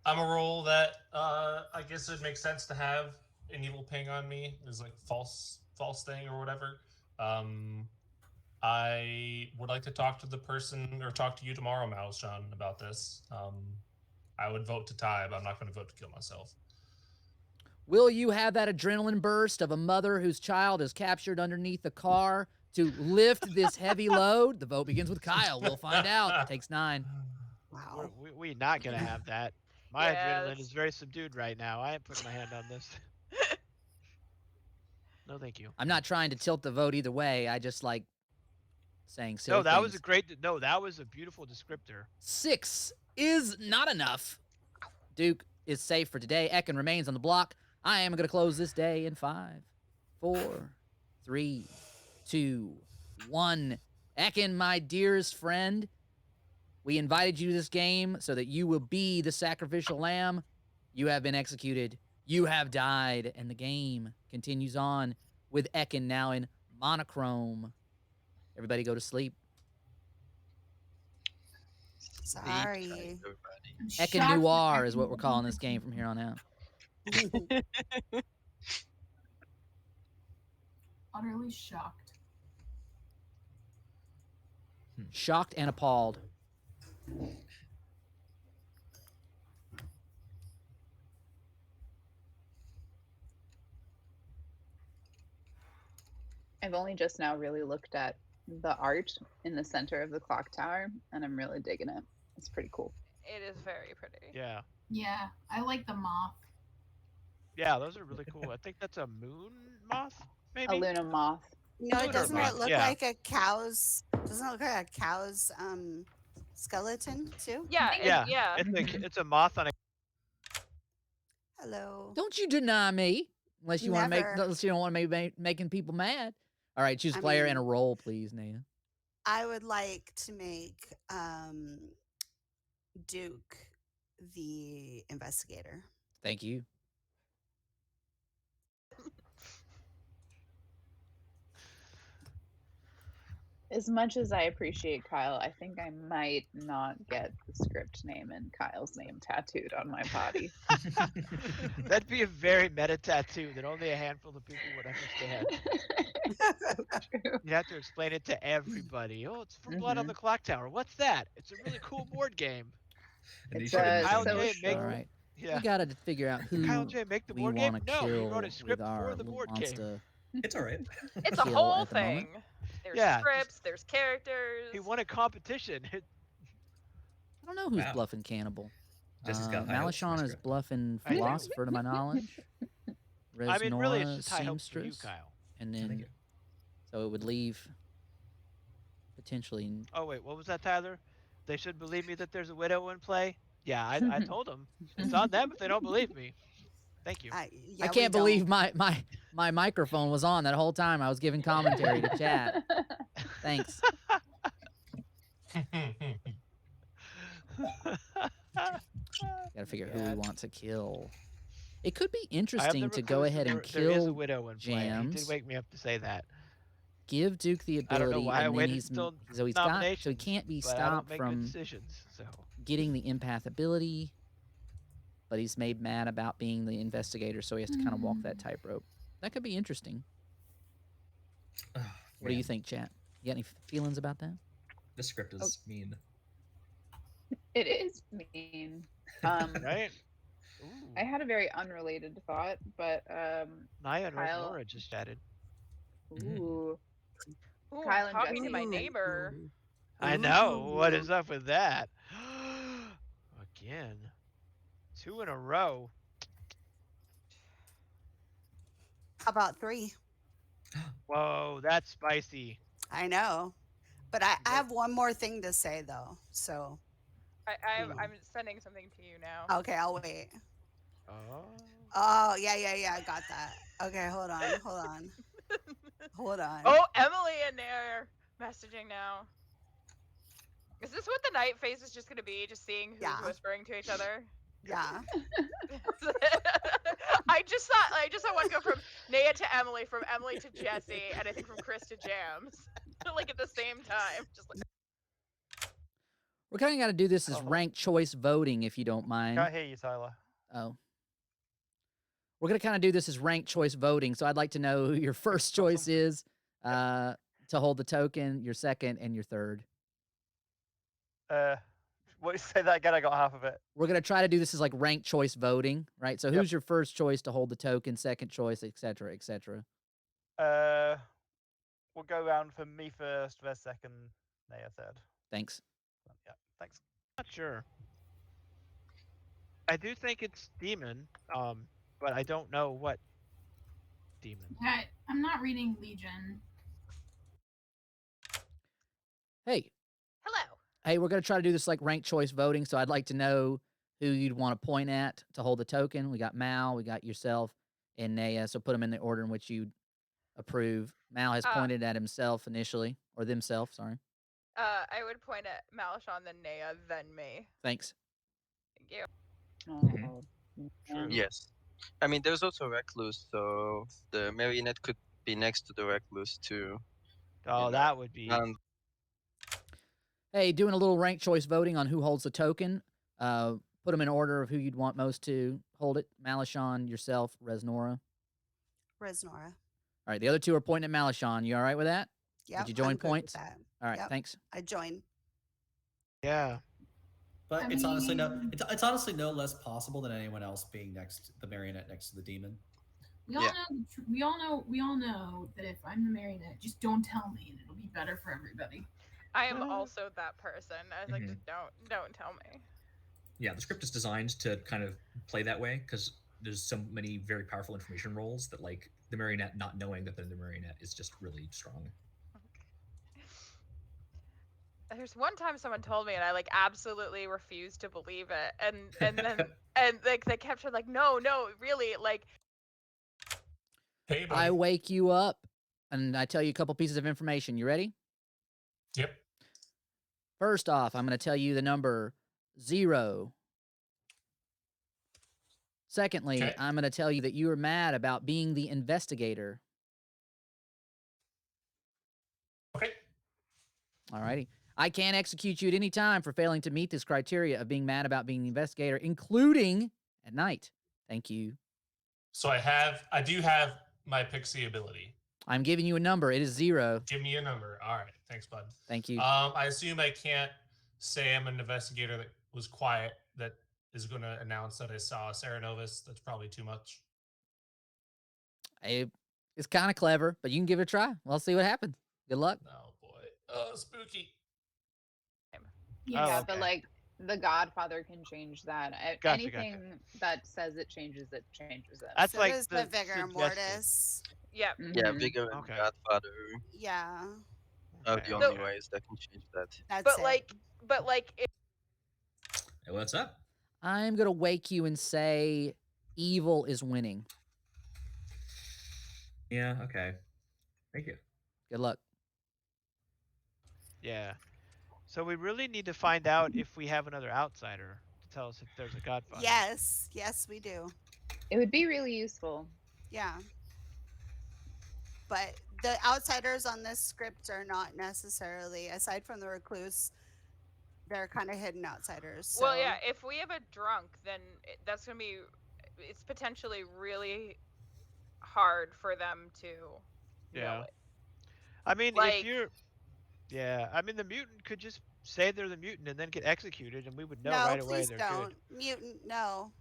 I'm a role that I guess it makes sense to have an evil ping on me. There's like false thing or whatever. I would like to talk to the person or talk to you tomorrow, Malshan, about this. I would vote to tie, but I'm not going to vote to kill myself. Will you have that adrenaline burst of a mother whose child is captured underneath the car to lift this heavy load? The vote begins with Kyle. We'll find out. Takes 9. Wow. We're not gonna have that. My Yeah, adrenaline is very subdued right now. I ain't putting my hand on this. No, thank you. I'm not trying to tilt the vote either way. I just like saying silly No, that things. was a great. No, that was a beautiful descriptor. 6 is not enough. Duke is safe for today. Ekin remains on the block. I am going to close this day in 5, 4, 3, 2, 1. Ekin, my dearest friend, we invited you to this game so that you will be the sacrificial lamb. You have been executed. You have died, and the game continues on with Ekin now in monochrome. Everybody go to sleep. Sorry. Ekin Noir is what we're calling this game from here on out. Utterly shocked. Shocked and appalled. I've only just now really looked at the art in the center of the clock tower, and I'm really digging it. It's pretty cool. It is very pretty. Yeah. Yeah, I like the moth. Yeah, those are really cool. I think that's a moon moth, maybe. A Luna moth. No, Lunar doesn't moth, it look yeah. like a cow's? Doesn't it look like a cow's skeleton too? Yeah, Yeah. It's a moth on a. Hello. Don't you deny me, unless you want to make, Never. unless you don't want to be making people mad. All right, choose a I player and a mean- role, please, Naya. I would like to make Duke the investigator. Thank you. As much as I appreciate Kyle, I think I might not get the script name and Kyle's name tattooed on my body. That'd be a very meta tattoo that only a handful of people would understand. You have to explain it to everybody. Oh, it's from Blood on the Clock Tower. What's that? It's a really cool board game. It's Kyle so J. Make, All right. yeah. We got to figure out who Kyle J. Make the we board game? want to No, he kill wrote a script with our for the Lil board game. Monsta. It's all right. It's a kill whole at the moment. thing. There's Yeah, scripts, there's characters. He won a competition. I don't know who's Wow. bluffing Cannibal. Jesse's got high hopes for Malishon my is script. bluffing I know. Philosopher to my knowledge. I mean, really, it's Resnora, just high hopes for you, Seamstress, Kyle. and Thank then you. so it would leave potentially. Oh, wait, what was that, Tyler? They should believe me that there's a widow in play? Yeah, I told them. It's on them if they don't believe me. Thank you. I can't believe my microphone was on that whole time. I was giving commentary to chat. Thanks. Gotta figure out who we want to kill. It could be I have the interesting to go recluse, ahead and there is a kill widow in play. He Jams. did wake me up to say that. Give Duke the I don't know ability, why I and then waited he's until so he nominations, can't be but I don't stopped make good from decisions, so. getting the empath ability. But he's made mad about being the investigator, so he has to kind of walk that tightrope. That could be interesting. Oh, What do you man. think, chat? You got any feelings about that? This script is mean. It is mean. Right? I had a very unrelated thought, but Naya and Kyle. Aurora just chatted. Ooh. Ooh, Kyle and talking to my Jesse. neighbor. I know. What is up with that? Again. 2 in a row. How about 3? Whoa, that's spicy. I know. But I have one more thing to say though. So I'm sending something to you now. okay, I'll wait. Oh. Oh yeah, I got that. Okay, hold on. Hold on. Oh, Emily and they're messaging now. Is this what the night phase is just gonna be? Just seeing who's Yeah. whispering to each other? Yeah. I just saw one go from Naya to Emily, from Emily to Jesse, and I think from Chris to Jams, like at the same time. Just like We're kind of got to do this as ranked choice voting, if you don't mind. Can't hear you, Tyler. Oh. We're going to kind of do this as ranked choice voting, so I'd like to know who your first choice is to hold the token, your second, and your third. What, say that again? I got half of it. We're going to try to do this as like ranked choice voting, right? So who's your first choice to hold the token, second choice, et cetera, et cetera? We'll go around for me first, Vez second, Naya third. Thanks. Yeah, thanks. Not sure. I do think it's demon, but I don't know what demon. Yeah, I'm not reading Legion. Hey. Hello. Hey, we're going to try to do this like ranked choice voting, so I'd like to know who you'd want to point at to hold the token. We got Mal, we got yourself, and Naya, so put them in the order in which you approve. Mal has pointed at himself initially, or themselves, sorry. I would point at Malishon, then Naya, then me. Thanks. Thank you. True. Yes. I mean, there's also Recluse, so the marionette could be next to the Recluse too. Oh, that would be. Hey, doing a little ranked choice voting on who holds the token. Put them in order of who you'd want most to hold it. Malishon, yourself, Resnora. Resnora. All right, the other two are pointing at Malishon. You all right with that? Yeah. Did you join I'm good with points? that. All right, Yep. thanks. I join. Yeah. But I it's honestly mean- it's honestly no less possible than anyone else being the marionette next to the demon. We all know. We all know that if I'm the marionette, just don't tell me, and it'll be better for everybody. I am also that person. I was like, just don't tell me. Yeah, the script is designed to kind of play that way because there's so many very powerful information roles that like the marionette not knowing that they're the marionette is just really strong. There's one time someone told me and I like absolutely refused to believe it, and then and like they kept saying like no really like. Hey, buddy. I wake you up and I tell you a couple pieces of information. You ready? Yep. First off, I'm going to tell you the number 0. Secondly, Okay. I'm going to tell you that you are mad about being the investigator. Okay. All righty. I can execute you at any time for failing to meet this criteria of being mad about being the investigator, including at night. Thank you. So I do have my pixie ability. I'm giving you a number. It is 0. Give me a number. All right. Thanks, bud. Thank you. I assume I can't say I'm an investigator that was quiet that is going to announce that I saw Sarah Novus. That's probably too much. It's kind of clever, but you can give it a try. We'll see what happens. Good luck. Oh, boy. Oh, spooky. Yeah, okay. but like the Godfather can change that. Gotcha, Anything that says it changes it, changes it. That's So like does the Vigor suggested. Mortis. Yep. Yeah, Mhm. Vigor and Okay. Godfather Yeah. are Okay. the only ways that can change that. That's But it. like it, Hey, what's up? I'm going to wake you and say evil is winning. Yeah, okay. Thank you. Good luck. Yeah. So we really need to find out if we have another outsider to tell us if there's a Godfather. Yes. Yes, we do. It would be really useful. Yeah. But the outsiders on this script are not necessarily, aside from the recluse, they're kind of hidden outsiders. well so- yeah, if we have a drunk, then that's gonna be it's potentially really hard for them to Yeah. know it. I mean, Like- if you're. Yeah, I mean, the mutant could just say they're the mutant and then get executed, and we would know no, right away please they're don't. good. Mutant, no.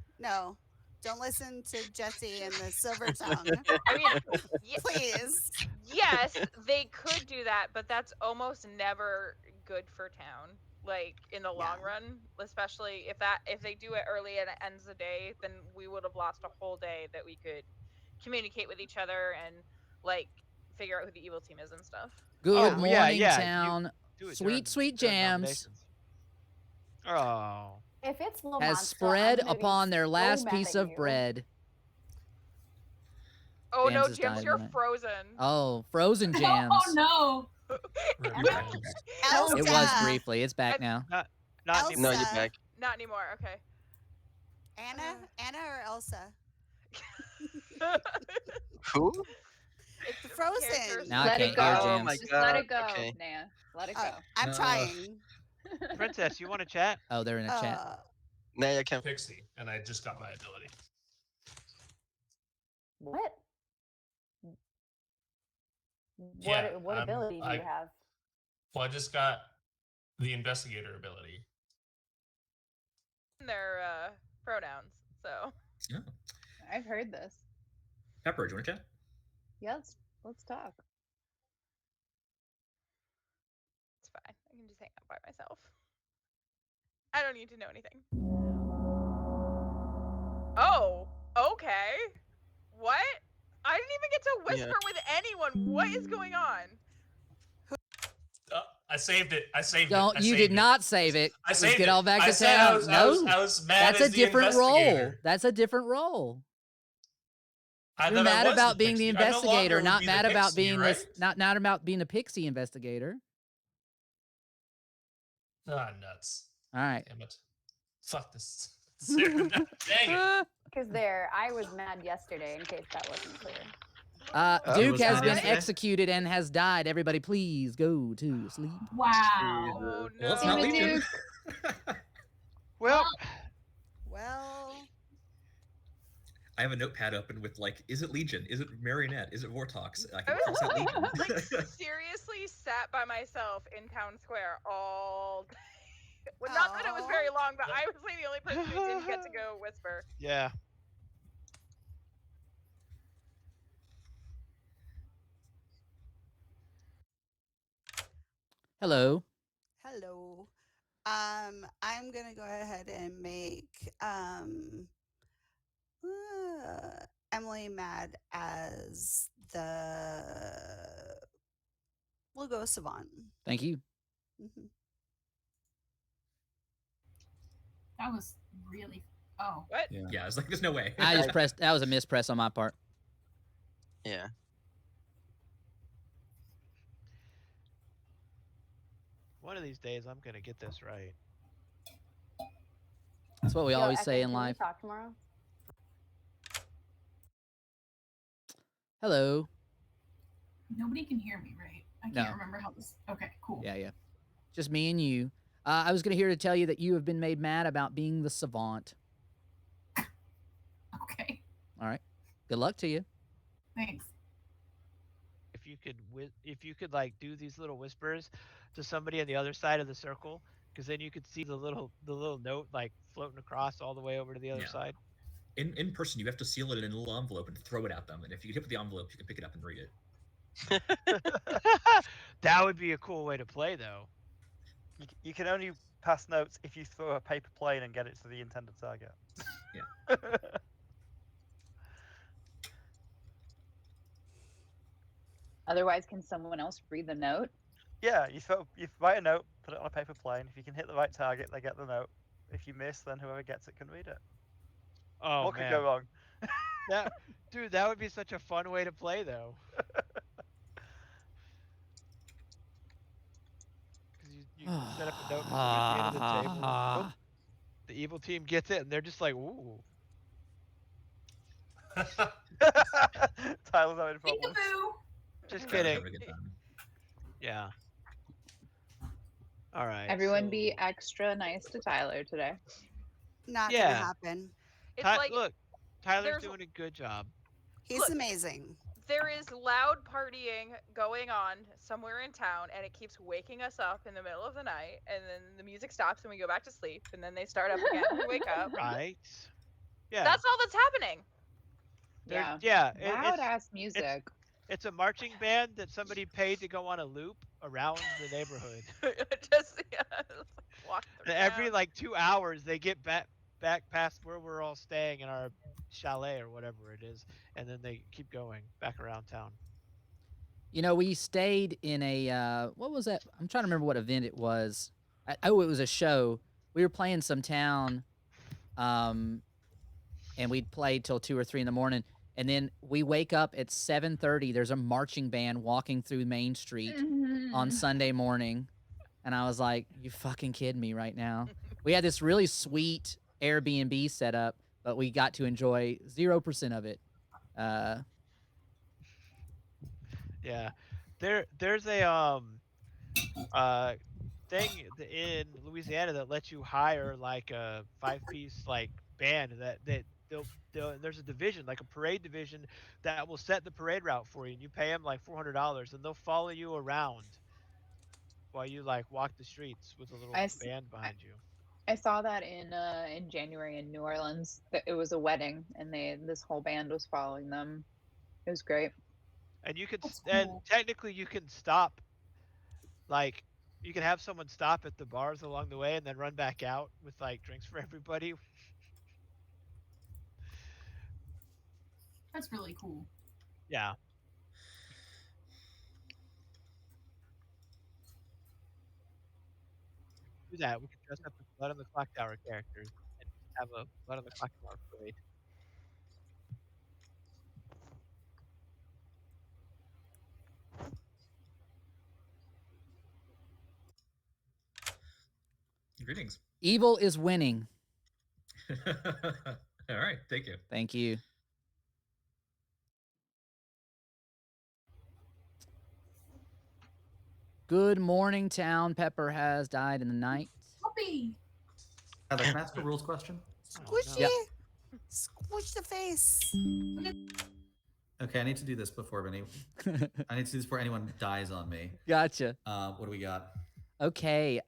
Don't listen to Jesse and the Silver Tongue. I mean, Please. yes, they could do that, but that's almost never good for town. Like in the long run, especially if they do it early and it ends the day, then we would have lost a whole day that we could communicate with each other and like figure out who the evil team is and stuff. Good Oh, morning, yeah, you town. Do it Sweet, sweet during jams nominations. Oh. If it's Lil has Monsta, spread I'm gonna be upon their so last mad piece at of you. bread. Oh Jams no, has Jams, died you're tonight. frozen. Oh, frozen jams. Oh no! Elsa. It was briefly. It's back now. Not Elsa. anymore. No, you're back. Not anymore. Okay. Anna or Elsa? Who? The Frozen. Now I Let can't it go. hear Oh Jams. my Just let god. it go, Okay. Naya. Let it go. I'm trying. Princess, you want to chat? Oh, they're in a chat. Naya can. Pixie, and I just got my ability. What? Yeah, What ability do you have? Well, I just got the investigator ability. Their pronouns. So Yeah. I've heard this. Pepper, do you want to chat? Yeah, let's talk. it's fine. I can just hang out by myself. I don't need to know anything. Oh, okay. What? I didn't even get to whisper with anyone. What is going on? I saved it. I saved Don't it. you did not save it. I Let's saved get it. all back I to said town. I was mad that's as a the different role. investigator. That's a different role. You're thought I mad was about being the pixie. I no longer investigator, would not be the mad about pixie, being right? this, not about being a pixie investigator. Ah, nuts. All right. Damn it. Fuck this. Dang it. Because I was mad yesterday, in case that wasn't clear. Duke was has mad been yesterday? executed and has died. Everybody, please go to sleep. Wow. Oh, no. Well, it's not Damn it, Legion. Duke. Well, I have a notepad open with like, is it Legion? Is it Marionette? Is it Vortox? I I can was cross out Legion. like seriously sat by myself in town square all day. Well, not that it was very long, but I was like the only person who didn't get to go whisper. yeah. Hello. Hello. I'm gonna go ahead and make Emily mad as the. We'll go Savant. Thank you. Mhm. That was really. Oh. What? Yeah, it's like, there's no way. I just pressed. That was a mispress on my part. Yeah. One of these days, I'm gonna get this right. That's what we Yo, always Echo, say in can we life. talk tomorrow? Hello. Nobody can hear me, right? I No. can't remember how this. Okay, cool. Yeah. Just me and you. I was here to tell you that you have been made mad about being the savant. Okay. All right. Good luck to you. Thanks. If you could like do these little whispers to somebody on the other side of the circle, because then you could see the little note like floating across all the way over to the other side. In person, you have to seal it in a little envelope and throw it at them. And if you hit with the envelope, you can pick it up and read it. That would be a cool way to play, though. You can only pass notes if you throw a paper plane and get it to the intended target. Yeah. Otherwise, can someone else read the note? Yeah, you write a note, put it on a paper plane. If you can hit the right target, they get the note. If you miss, then whoever gets it can read it. Oh, what could man. go wrong? That would be such a fun way to play, though. You set up a note at the end of the table. Oh, the evil team gets it, and they're just like, ooh. Tyler's having problems. Just kidding. Have a good time. Yeah. All right. Everyone be extra nice to Tyler today. Not gonna happen. It's like look, Tyler's there's- doing a good job. He's amazing. there is loud partying going on somewhere in town, and it keeps waking us up in the middle of the night, and then the music stops and we go back to sleep, and then they start up again and we wake up. Right. Yeah. That's all that's happening. Yeah. Loud ass music. It's a marching band that somebody paid to go on a loop around the neighborhood. Just walk through Every town. like 2 hours, they get back past where we're all staying in our chalet or whatever it is, and then they keep going back around town. You know, we stayed in a, what was that? I'm trying to remember what event it was. It was a show. We were playing some town, and we'd played till 2 or 3 in the morning. And then we wake up at 7:30. There's a marching band walking through Main Street on Sunday morning. And I was like, you fucking kidding me right now? We had this really sweet Airbnb set up but we got to enjoy 0% of it. Yeah, there's a thing in Louisiana that lets you hire like a 5-piece like band that there's a division, like a parade division, that will set the parade route for you, and you pay them like $400, and they'll follow you around while you like walk the streets with a little band behind you. I saw that in January in New Orleans. That it was a wedding, and this whole band was following them. It was great. And you could, That's and cool. technically you can stop, like you can have someone stop at the bars along the way and then run back out with like drinks for everybody. That's really cool. Yeah. Do that. We could dress up as Blood on the Clock Tower characters and have a Blood on the Clock Tower parade. Greetings. Evil is winning. All right, thank you. Thank you. Good morning, town. Pepper has died in the night. Puppy. Heather, can I ask a rules question? Squishy. Yep. Squish the face. Okay, I need to do this before I need to do this before anyone dies on me. Gotcha. What do we got? Okay.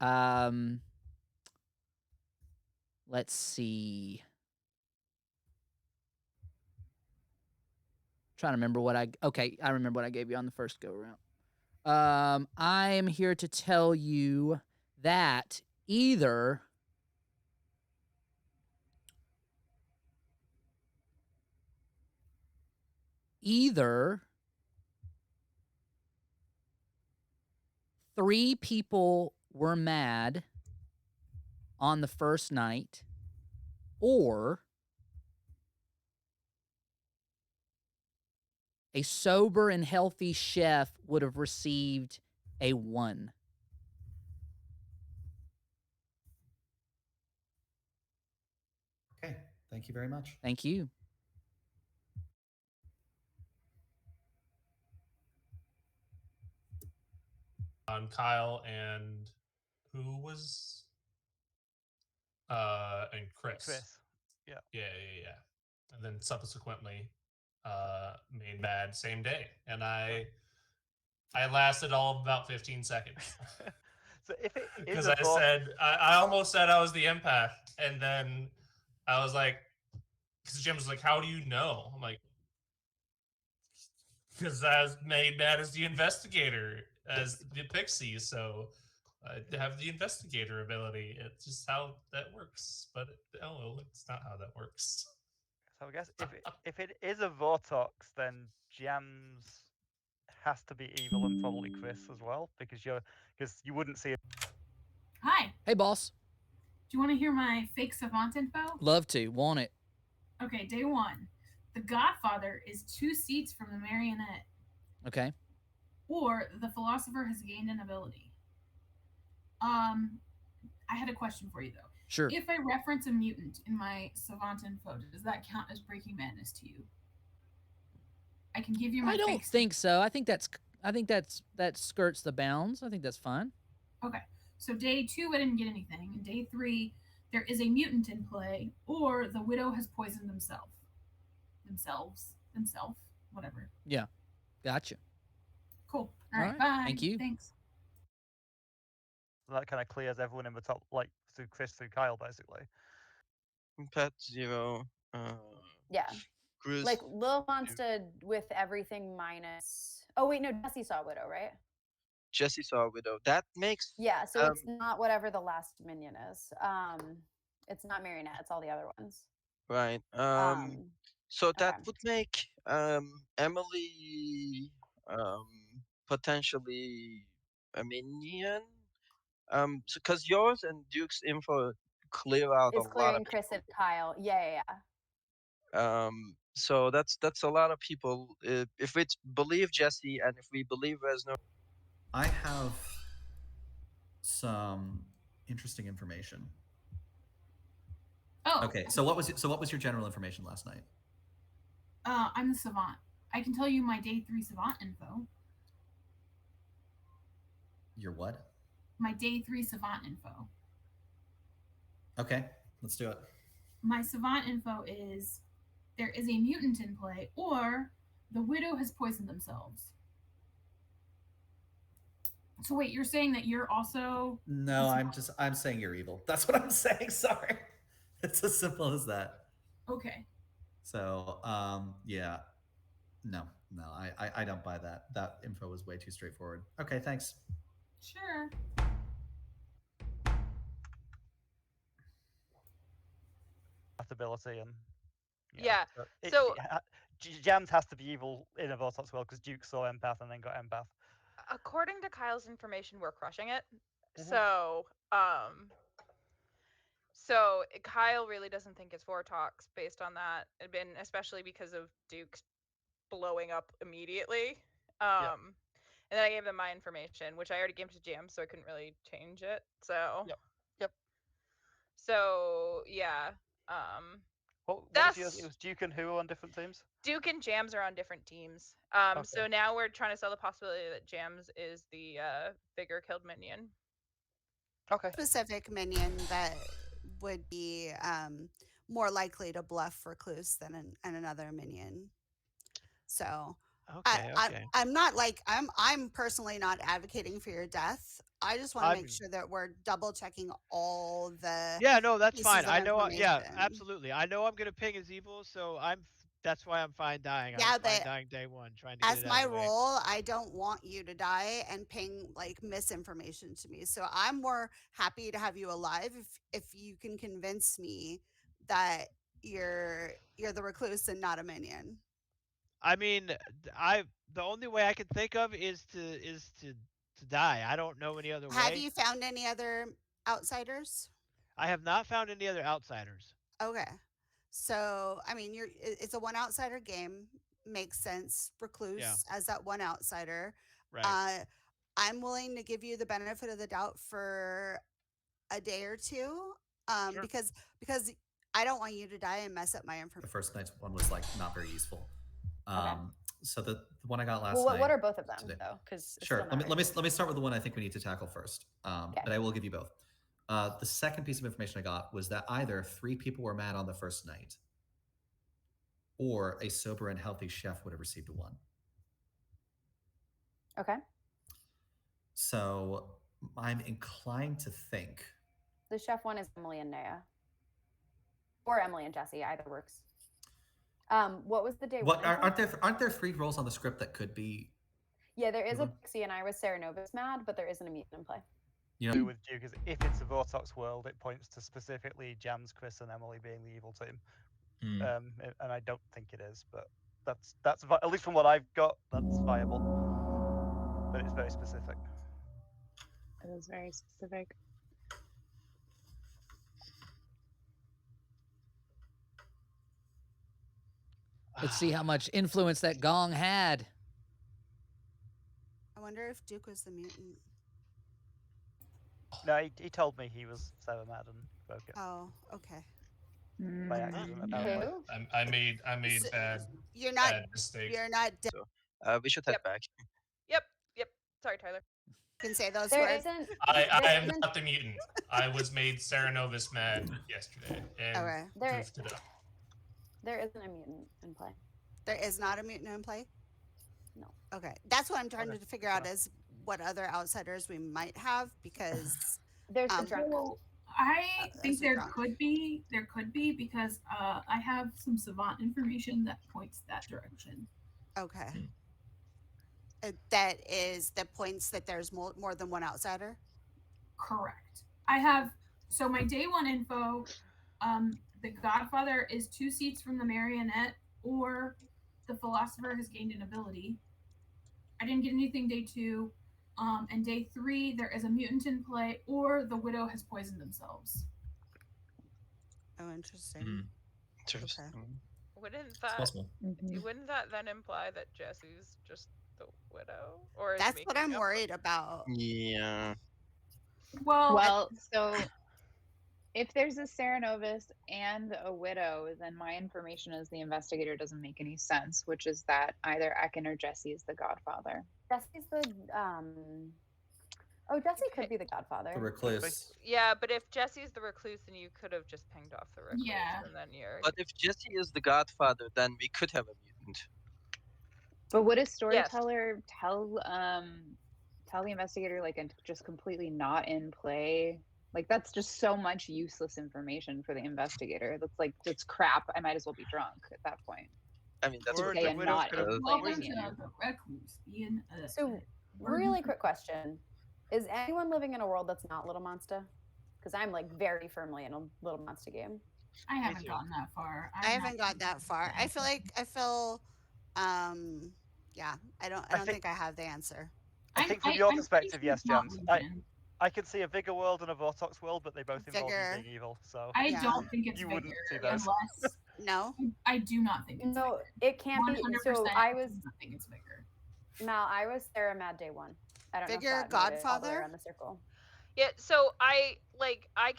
Let's see. Trying to remember what I remember what I gave you on the first go around. I am here to tell you that either three people were mad on the first night, or a sober and healthy chef would have received a 1. Okay, thank you very much. Thank you. On Kyle and who was and Chris. Yeah. Yeah. And then subsequently made mad same day. And I lasted all of about 15 seconds. So if it is because a vote, I almost said I was the empath, and then I was like, because Jim was like, "How do you know?" I'm like, because I was made mad as the investigator, as the pixie, so I have the investigator ability. It's just how that works. But it's not how that works. so I guess if it is a Vortox, then Jams has to be evil and probably Chris as well, because you wouldn't see it. Hi. Hey, boss. Do you want to hear my fake savant info? Love to. Want it. Okay, day 1. The Godfather is 2 seats from the marionette. Okay. Or the philosopher has gained an ability. I had a question for you though. Sure. If I reference a mutant in my savant info, does that count as breaking madness to you? I can give you my I don't fake think so. I think that skirts the bounds. I think that's fine. Okay. So day 2, I didn't get anything. And day 3, there is a mutant in play, or the widow has poisoned themselves, whatever. Yeah. Gotcha. Cool. All right. Bye. Thank you. Thanks. So that kind of clears everyone in the top, like through Chris, through Kyle, basically. Pet 0. Yeah. Chris. Like Lil Monsta with everything minus. Oh wait, no, Jesse saw Widow, right? Jesse saw Widow. That makes. Yeah, so it's not whatever the last minion is. It's not Marionette. It's all the other ones. Right. So that would make Emily potentially a minion. So because yours and Duke's info clear out It's a lot clearing of Chris people. and Kyle. Yeah. So that's a lot of people. If we believe Jesse and if we believe Resno. I have some interesting information. Oh. Okay. So what was your general information last night? I'm the savant. I can tell you my day 3 savant info. Your what? My day 3 savant info. Okay, let's do it. My savant info is there is a mutant in play, or the widow has poisoned themselves. So wait, you're saying that you're also No, I'm saying you're evil. That's what I'm saying. Sorry. It's as simple as that. okay. So, yeah. No, I don't buy that. That info was way too straightforward. Okay, thanks. Sure. Ability and Yeah. So Jams has to be evil in a Vortex world because Duke saw empath and then got empath. According to Kyle's information, we're crushing it. Mhm. So Kyle really doesn't think it's Vortox based on that, and especially because of Duke's blowing up immediately. And then I gave them my information, which I already gave to Jam, so I couldn't really change it. So Yep. So yeah. What was yours? It was Duke and who on different teams? Duke and Jams are on different teams. Okay. So now we're trying to sell the possibility that Jams is the bigger killed minion. Okay. Specific minion that would be more likely to bluff Recluse than another minion. So I'm not like I'm personally not advocating for your death. I just want to make sure that we're double checking all the no, that's fine. I know. Yeah, information. absolutely. I know I'm gonna ping as evil, so that's why I'm fine dying. Yeah, I'm fine dying day 1, trying to get as it out my of the way. role, I don't want you to die and ping like misinformation to me. So I'm more happy to have you alive if you can convince me that you're the Recluse and not a minion. I mean, the only way I can think of is to die. I don't know any other way. Have you found any other outsiders? I have not found any other outsiders. Okay. So, I mean, it's a one outsider game. Makes sense. Recluse as that one outsider. Right. I'm willing to give you the benefit of the doubt for a day or two, Sure. because I don't want you to die and mess up my information. The first night's one was like not very useful. So the one I got last Well, night. what are both of them today. though? Because Sure. Let me start with the one I think we need to tackle first. But I will give you both. The second piece of information I got was that either 3 people were mad on the first night, or a sober and healthy chef would have received a 1. Okay. So I'm inclined to think The chef one is Emily and Naya, or Emily and Jesse. Either works. What was the day? What aren't there 3 roles on the script that could be? Yeah, there is a Pixie and Iris Sarah Novus mad, but there isn't a mutant in play. You know, With Duke is if it's a Vortox world, it points to specifically Jams, Chris, and Emily being the evil team. And I don't think it is, but that's at least from what I've got, that's viable. But it's very specific. It is very specific. Let's see how much influence that gong had. I wonder if Duke was the mutant. No, he told me he was Sarah mad and broke it. Oh, okay. By accident, apparently. I made bad mistakes. You're not dead. So, we should head back. Yep. Sorry, Tyler. You can say those There words. isn't. I am not the mutant. I was made Sarah Novus mad yesterday and Okay. goofed it up. There isn't a mutant in play. There is not a mutant in play? No. Okay. That's what I'm trying to figure out is what other outsiders we might have, because there's the drunk. Well, I think there could be because I have some savant information that points that direction. Okay. That points that there's more than one outsider? Correct. I have, so my day 1 info, the Godfather is 2 seats from the marionette, or the philosopher has gained an ability. I didn't get anything day 2. And day 3, there is a mutant in play, or the widow has poisoned themselves. Oh, interesting. Interesting. Okay. Wouldn't that then imply that Jesse's just the widow? Or that's what I'm worried about. Yeah. Well, so If there's a Cerenovus and a widow, then my information as the investigator doesn't make any sense, which is that either Ekin or Jesse is the godfather. Jesse's the Oh, Jesse could be the godfather. The recluse. Yeah, but if Jesse's the recluse, then you could have just pinged off the recluse, Yeah. and then you're. But if Jesse is the godfather, then we could have a mutant. But would a storyteller tell the investigator like just completely not in play? Like that's just so much useless information for the investigator. That's like it's crap. I might as well be drunk at that point. I mean, that's what the not in Welcome to the recluse. Being So, really quick question: is anyone living in a world that's not Little Monsta? Because I'm like very firmly in a Little Monsta game. I haven't gotten that far. I haven't got that far. I feel yeah, I don't think I have the answer. I think from your perspective, yes, Jams. I could see a Vigor world and a Vortox world, but they both involve you being evil. So I don't think it's you Vigor wouldn't see those. unless no. I do not think it's No, Vigor. it can't be. So I was. I think it's Vigor. Mal, I was Sarah Mad Day 1. I don't Vigor know. If that Godfather around the circle. Yeah, so I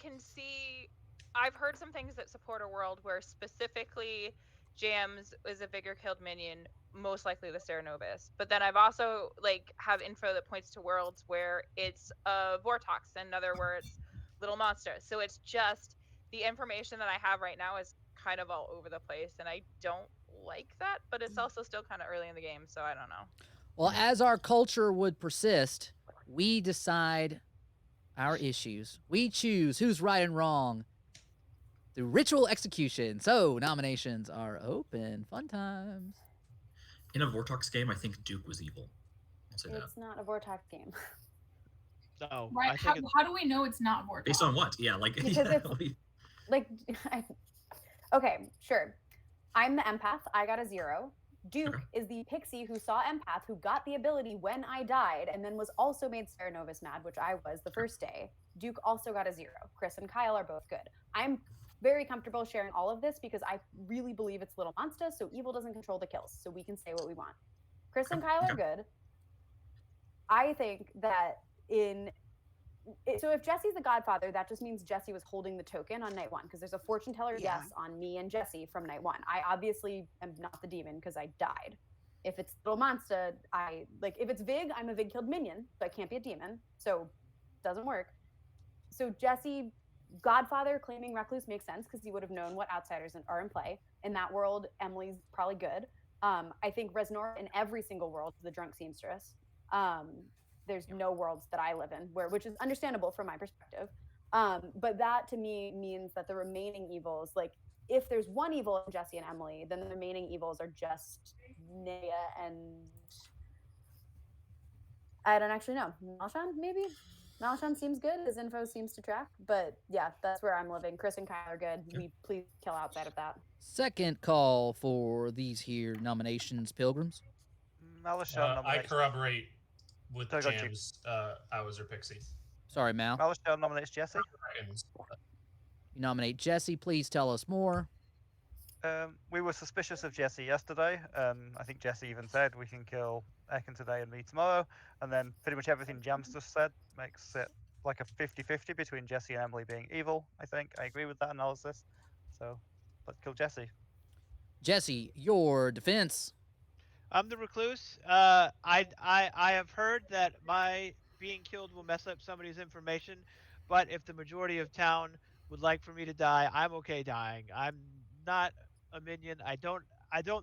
can see. I've heard some things that support a world where specifically Jams is a Vigor killed minion, most likely the Cerenovus. But then I've also have info that points to worlds where it's a Vortox, in other words, Little Monsta. So it's just the information that I have right now is kind of all over the place, and I don't like that. But it's also still kind of early in the game, so I don't know. Well, as our culture would persist, we decide our issues. We choose who's right and wrong through ritual execution. So nominations are open. Fun times. In a Vortox game, I think Duke was evil. I'll say It's not a Vortex game. No. Right? How do we know it's not Vortex? Based on what? Yeah, like. Because okay, sure. I'm the empath. I got a 0. Duke is the pixie who saw empath, who got the ability when I died, and then was also made Cerenovus mad, which I was the first day. Duke also got a 0. Chris and Kyle are both good. I'm very comfortable sharing all of this because I really believe it's Little Monsta, so evil doesn't control the kills, so we can say what we want. Chris and Kyle are good. I think that so if Jesse's the godfather, that just means Jesse was holding the token on night 1, because there's a fortune teller yes on me and Jesse from night 1. I obviously am not the demon because I died. If it's Little Monsta, if it's Vig, I'm a Vig killed minion, so I can't be a demon, so it doesn't work. So Jesse, godfather claiming recluse makes sense because he would have known what outsiders are in play. In that world, Emily's probably good. I think Resnor in every single world is the drunk seamstress. There's no worlds that I live in which is understandable from my perspective. But that to me means that the remaining evils, if there's one evil in Jesse and Emily, then the remaining evils are just Nea and I don't actually know. Malshan, maybe? Malshan seems good. His info seems to track. But yeah, that's where I'm living. Chris and Kyle are good. We please kill outside of that. Second call for these here nominations, Pilgrims. I corroborate with Jams. I was her pixie. Sorry, Mal. Malachelle nominates Jesse. You nominate Jesse. Please tell us more. We were suspicious of Jesse yesterday. I think Jesse even said we can kill Ekin today and me tomorrow. And then pretty much everything Jams just said makes it like a 50-50 between Jesse and Emily being evil, I think. I agree with that analysis. So let's kill Jesse. Jesse, your defense. I'm the recluse. I have heard that my being killed will mess up somebody's information, but if the majority of town would like for me to die, I'm okay dying. I'm not a minion. I don't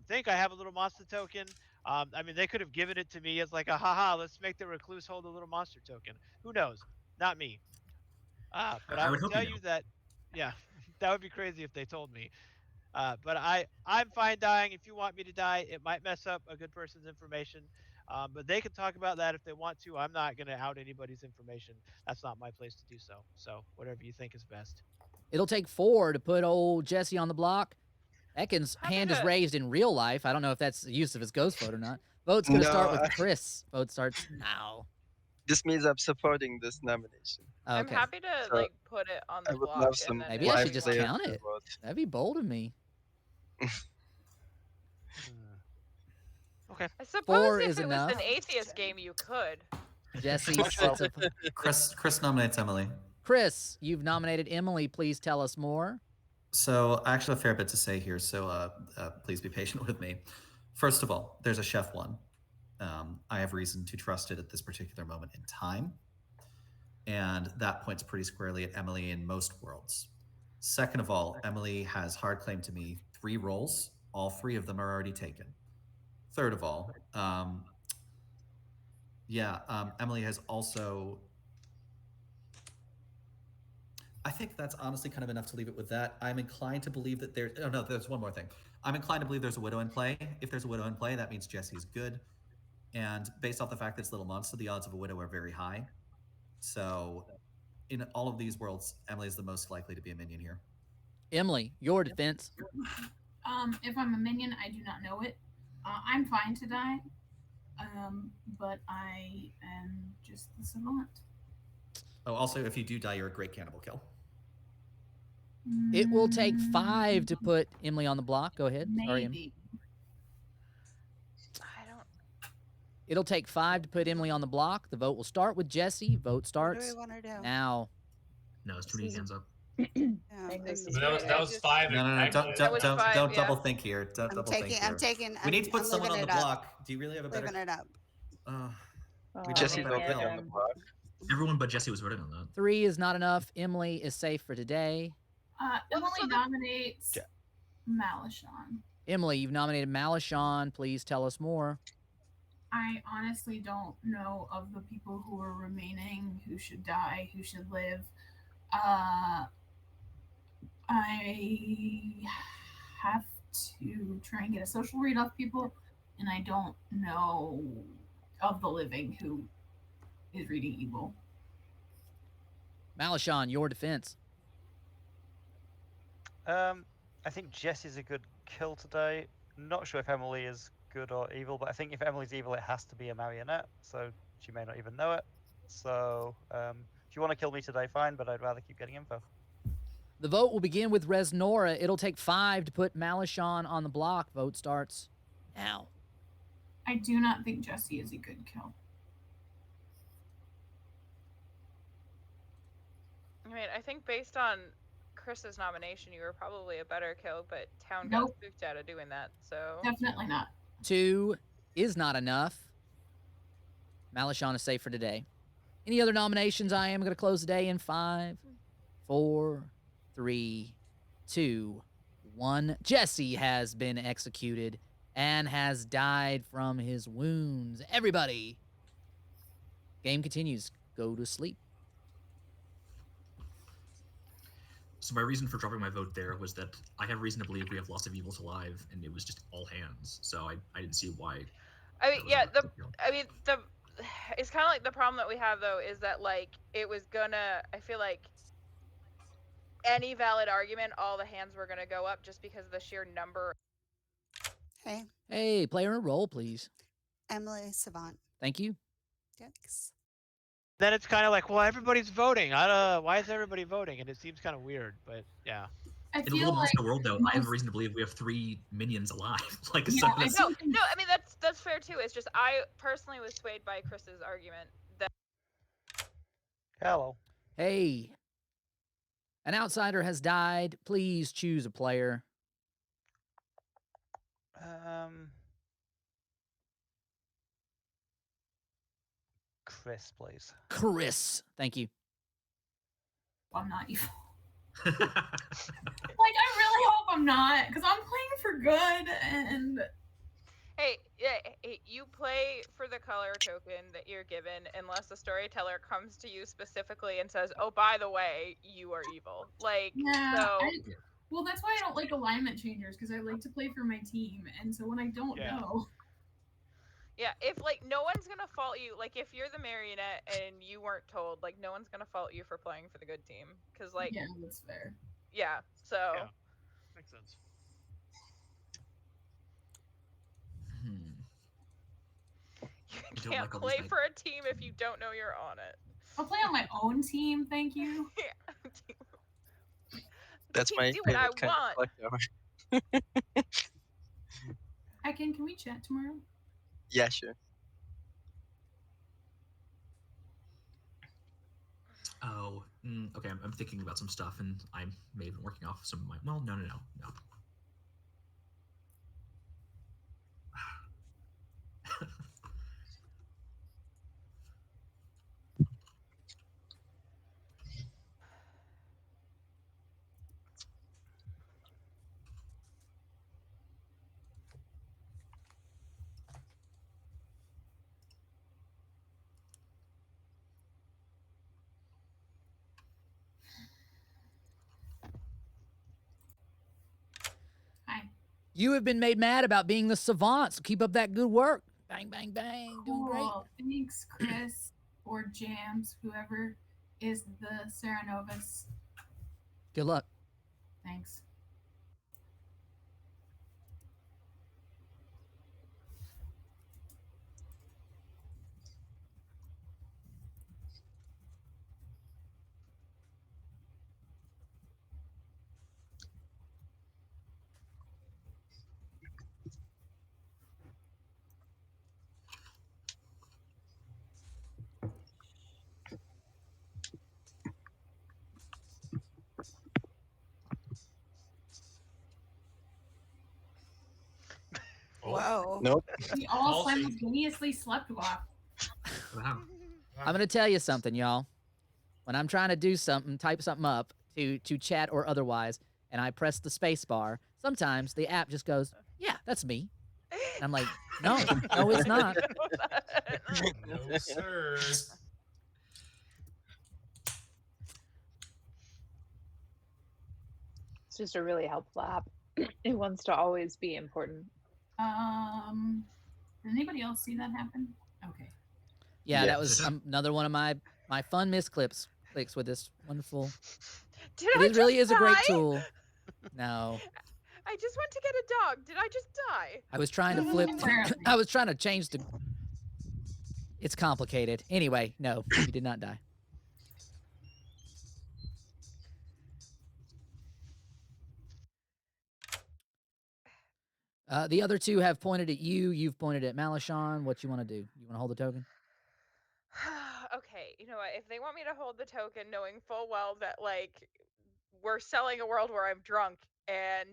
think I have a Little Monsta token. I mean, they could have given it to me as like a haha, let's make the recluse hold a Little Monster token. Who knows? Not me. But I would tell you that, yeah, that would be crazy if they told me. But I'm fine dying. If you want me to die, it might mess up a good person's information. But they can talk about that if they want to. I'm not going to out anybody's information. That's not my place to do so. So whatever you think is best. It'll take 4 to put old Jesse on the block. Ekin's hand is raised in real life. I don't know if that's the use of his ghost vote or not. Vote's going to start with Chris. Vote starts now. This means I'm supporting this nomination. Okay. I'm happy to put it on the block. Love some Maybe I should just count it. That'd be bold of me. Okay. I suppose if it was an atheist game, you could. Jesse Chris nominates Emily. Chris, you've nominated Emily. Please tell us more. So I actually have a fair bit to say here, so please be patient with me. First of all, there's a chef one. I have reason to trust it at this particular moment in time. And that points pretty squarely at Emily in most worlds. Second of all, Emily has hard claim to me 3 roles. All 3 of them are already taken. Third of all, Emily has also... I think that's honestly kind of enough to leave it with that. I'm inclined to believe that there's... Oh, no, there's one more thing. I'm inclined to believe there's a widow in play. If there's a widow in play, that means Jesse's good. And based off the fact that it's Lil Monsta, the odds of a widow are very high. So in all of these worlds, Emily is the most likely to be a minion here. Emily, your defense. If I'm a minion, I do not know it. I'm fine to die, but I am just the savant. Oh, also, if you do die, you're a great cannibal kill. It will take 5 to put Emily on the block. Go ahead. Maybe. Sorry, Emily. It'll take 5 to put Emily on the block. The vote will start with Jesse. Vote starts What do we want to do? now. No, it's too many hands up. That was 5. No, don't double think here. Don't double think here. I'm taking. We need to put I'm someone on the living it up. block. Do you really have a better? Living it up. Jesse's already on the block. Everyone but Jesse was voting on that. 3 is not enough. Emily is safe for today. Emily nominates Malishon. Emily, you've nominated Malishon. Please tell us more. I honestly don't know of the people who are remaining, who should die, who should live. I have to try and get a social read off people, and I don't know of the living who is reading evil. Malishon, your defense. I think Jesse's a good kill today. Not sure if Emily is good or evil, but I think if Emily's evil, it has to be a marionette, so she may not even know it. So if you want to kill me today, fine, but I'd rather keep getting info. The vote will begin with Resnora. It'll take 5 to put Malishon on the block. Vote starts now. I do not think Jesse is a good kill. I mean, I think based on Chris's nomination, you were probably a better kill, but Town got spooked out of doing that, so... Definitely not. 2 is not enough. Malishon is safe for today. Any other nominations? I am going to close the day in 5, 4, 3, 2, 1. Jesse has been executed and has died from his wounds. Everybody, game continues. Go to sleep. So my reason for dropping my vote there was that I have reason to believe we have lots of evils alive, and it was just all hands. So I didn't see why. I mean, it's kind of like the problem that we have though is that like it was gonna. I feel like any valid argument, all the hands were gonna go up just because of the sheer number. Hey, player in roll, please. Emily Savant. Thank you. Thanks. Then it's kind of like, well, everybody's voting. Why is everybody voting? And it seems kind of weird, but yeah. I In a feel Little like Monster world, though, I have a reason to believe we have 3 minions alive. Like, Yeah, so I that's- No, I mean that's fair too. It's just I personally was swayed by Chris's argument that. Hello. Hey. An outsider has died. Please choose a player. Chris, please. Chris. Thank you. I'm not evil. Like, I really hope I'm not, because I'm playing for good, and... Hey, you play for the color token that you're given unless the storyteller comes to you specifically and says, oh, by the way, you are evil. Like, Yeah, so... well, that's why I don't like alignment changers, because I like to play for my team, and so when I don't know... Yeah, if, like, no one's gonna fault you, like, if you're the marionette and you weren't told, like, no one's gonna fault you for playing for the good team, because, like... Yeah, that's fair. Yeah, so... Yeah, makes sense. You can't play for a team if you don't know you're on it. I'll play on my own team, thank you. That's my do what I favorite kind of Clocktower. Can we chat tomorrow? Yeah, sure. Oh, okay. I'm thinking about some stuff, and I may have been working off some of my. Well, no. Hi. You have been made mad about being the savant, so keep up that good work. Bang, bang, bang. Doing great. Cool. Thanks, Chris or Jams, whoever is the Sarah Novus. Good luck. Thanks. Whoa. Nope. We all simultaneously slept off. Wow. I'm going to tell you something, y'all. When I'm trying to do something, type something up to chat or otherwise, and I press the space bar, sometimes the app just goes, yeah, that's me. And I'm like, no, it's not. No, sir. It's just a really helpful app. It wants to always be important. Did anybody else see that happen? Okay. Yeah, that was another one of my fun misclicks with this wonderful. It really is a great tool. No. I just went to get a dog. Did I just die? I was trying to flip. I was trying to change the. It's complicated. Anyway, no, you did not die. The other two have pointed at you. You've pointed at Malachon. What you want to do? You want to hold the token? Okay, you know what? If they want me to hold the token, knowing full well that like we're selling a world where I'm drunk, and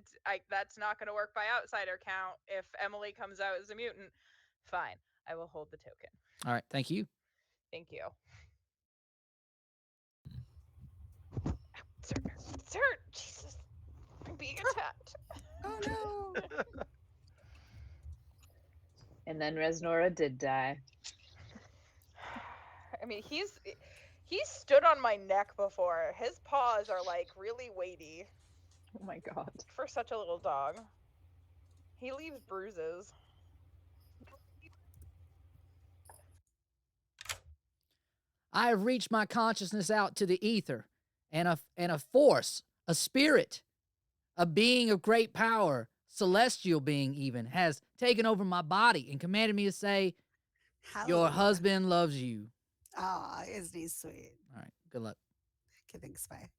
that's not going to work by outsider count if Emily comes out as a mutant, fine. I will hold the token. All right. Thank you. Thank you. Sir, Jesus, I'm being attacked. Oh no. And then Resnora did die. I mean, he's stood on my neck before. His paws are like really weighty. Oh my god. For such a little dog. He leaves bruises. I have reached my consciousness out to the ether, and a force, a spirit, a being of great power, celestial being even, has taken over my body and commanded me to say, your husband loves you. Ah, isn't he sweet? All right, good luck. Okay, thanks, bye.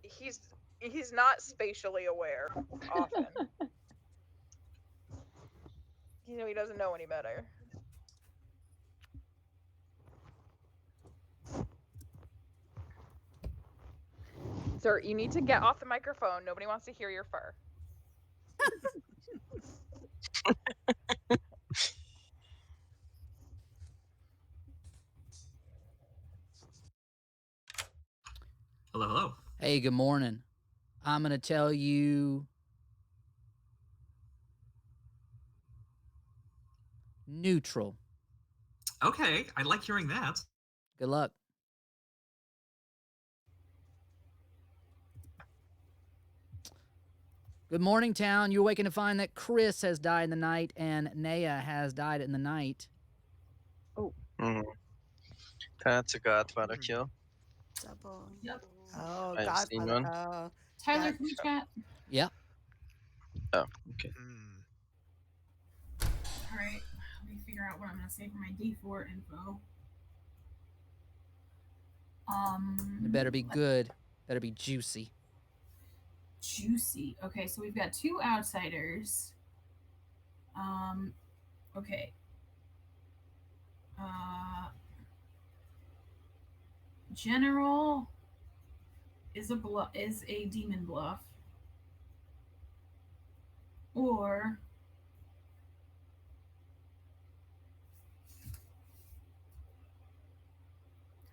He's not spatially aware often. You know, he doesn't know any better. Sir, you need to get off the microphone. Nobody wants to hear your fur. Hello. Hey, good morning. I'm going to tell you neutral. Okay, I like hearing that. Good luck. Good morning, town. You awaken to find that Chris has died in the night and Naya has died in the night. Oh. That's a Godfather kill. Double. Yep. Oh, I have seen one. Oh, Tyler, can we chat? Yep. Oh, okay. All right. Let me figure out what I'm going to say for my D4 info. It better be good. Better be juicy. Juicy. Okay, so we've got two outsiders. Okay. General is a demon bluff, or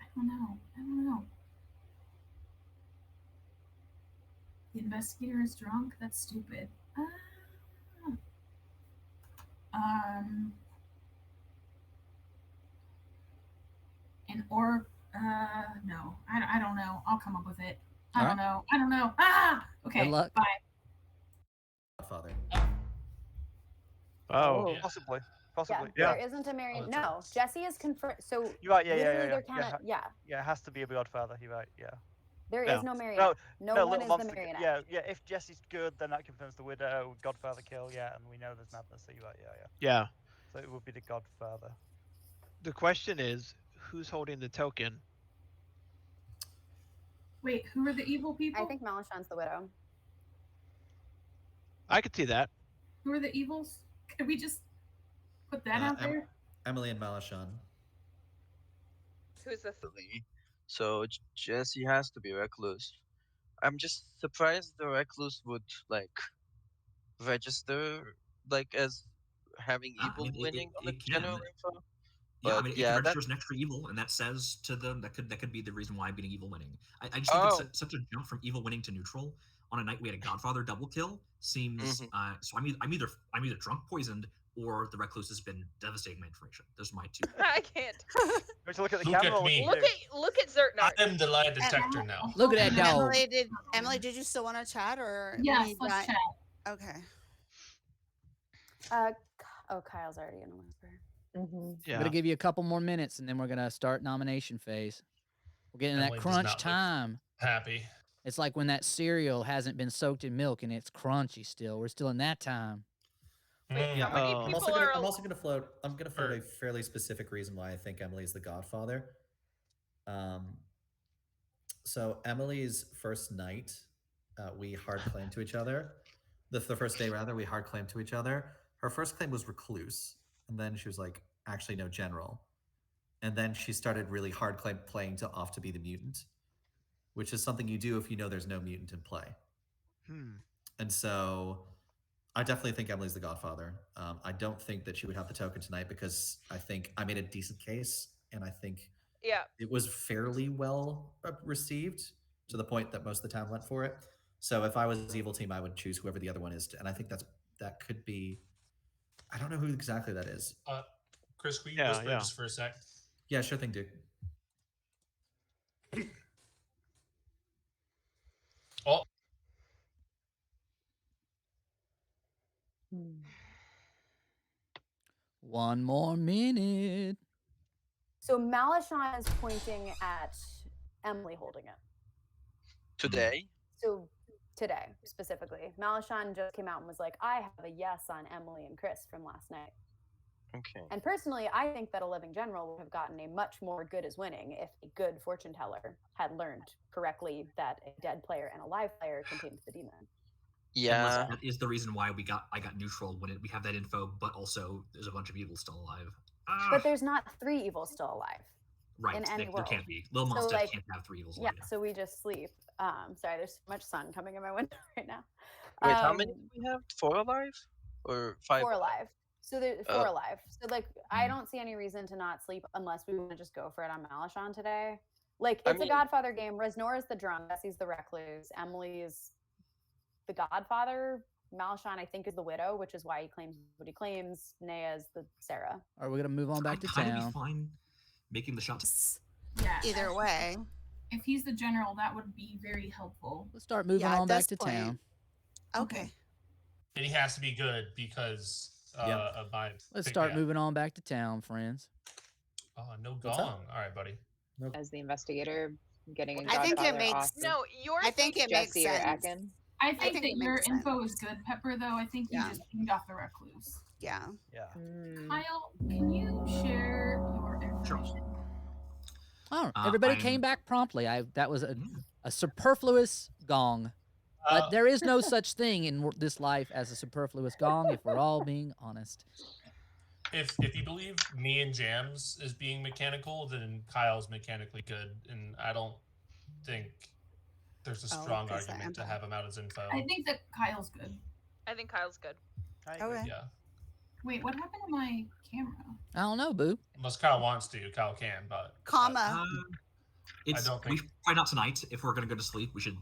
I don't know. The investigator is drunk. That's stupid. And or no, I don't know. I'll come up with it. I don't know. Okay. Good luck. Bye. Godfather. Oh. Yeah. Possibly. Yeah. There isn't a Marion. No, Jesse is confirmed. So you're right. there cannot. Yeah, it has to be a Godfather. You're right. Yeah. There is no marionette. No one is the marionette. Yeah. If Jesse's good, then that confirms the widow. Godfather kill. Yeah, and we know there's madness. So you're right. Yeah. So it would be the Godfather. The question is, who's holding the token? Wait, who are the evil people? I think Malachon's the widow. I could see that. Who are the evils? Could we just put that out there? Emily and Malachon. Who's the So Jesse has to be recluse. I'm just surprised the recluse would register as having evil winning on the general info. Yeah, it can register as an extra evil, and that says to them that could be the reason why being evil winning. I just think it's such a jump from evil winning to neutral on a night we had a Godfather double kill seems. So I'm either drunk poisoned or the recluse has been devastating my information. Those are my two. I can't. Look at the Look camera. at me. Look at Zertnar. I am the lie detector now. Look at that dog. Emily, did you still want to chat or? Yes, let's chat. Okay. Kyle's already in a whisper. Yeah. I'm gonna give you a couple more minutes, and then we're gonna start nomination phase. We're getting that crunch time. Happy. It's like when that cereal hasn't been soaked in milk and it's crunchy still. We're still in that time. Yeah, I'm also gonna float. I'm gonna float a fairly specific reason why I think Emily's the Godfather. So Emily's first night, we hard claimed to each other. The first day, rather, we hard claimed to each other. Her first claim was recluse, and then she was like, actually, no, general. And then she started really hard playing to off to be the mutant, which is something you do if you know there's no mutant in play. And so I definitely think Emily's the Godfather. I don't think that she would have the token tonight because I think I made a decent case, and I think it was fairly well received to the point that most of the town went for it. So if I was evil team, I would choose whoever the other one is, and I think that could be. I don't know who exactly that is. Chris, will you whisper just for a sec? Yeah, sure thing, dude. Oh. One more minute. So Malachon is pointing at Emily holding it. Today? So today, specifically. Malachon just came out and was like, I have a yes on Emily and Chris from last night. Okay. And personally, I think that a living general would have gotten a much more good as winning if a good fortune teller had learned correctly that a dead player and a live player contains the demon. Yeah, that is the reason why I got neutral when we have that info, but also there's a bunch of evils still alive. But there's not 3 evils still alive. Right, in any world. There can't be. Lil Monsta can't have 3 evils alive. Yeah, so we just sleep. Sorry, there's so much sun coming in my window right now. Wait, how many do we have? 4 alive? Or 5? 4 alive. So there's 4 alive. So I don't see any reason to not sleep unless we want to just go for it on Malachon today. It's a Godfather game. Reznor is the drunk. Jesse's the recluse. Emily is the Godfather. Malachon, I think, is the widow, which is why he claims what he claims. Naya is the Sarah. All right, we're gonna move on back to town. I'd be fine making the shots. Yeah. Either way. If he's the general, that would be very helpful. Let's start moving on back to town. Okay. And he has to be good because of my. Let's start moving on back to town, friends. Oh, no gong. All right, buddy. As the investigator getting. I think it makes. No, yours. I think it makes sense. I think that your info is good, Pepper. Though I think you just pinged off the recluse. Yeah. Kyle, can you share your information? Oh, everybody came back promptly. That was a superfluous gong. But there is no such thing in this life as a superfluous gong, if we're all being honest. if you believe me and Jams is being mechanical, then Kyle's mechanically good, and I don't think there's a strong argument to have him out as info. I think that Kyle's good. I think Kyle's good. Okay. Yeah. Wait, what happened to my camera? I don't know, Boo. Unless Kyle wants to, Kyle can, but comma. It's I don't think probably not tonight. If we're gonna go to sleep, we should.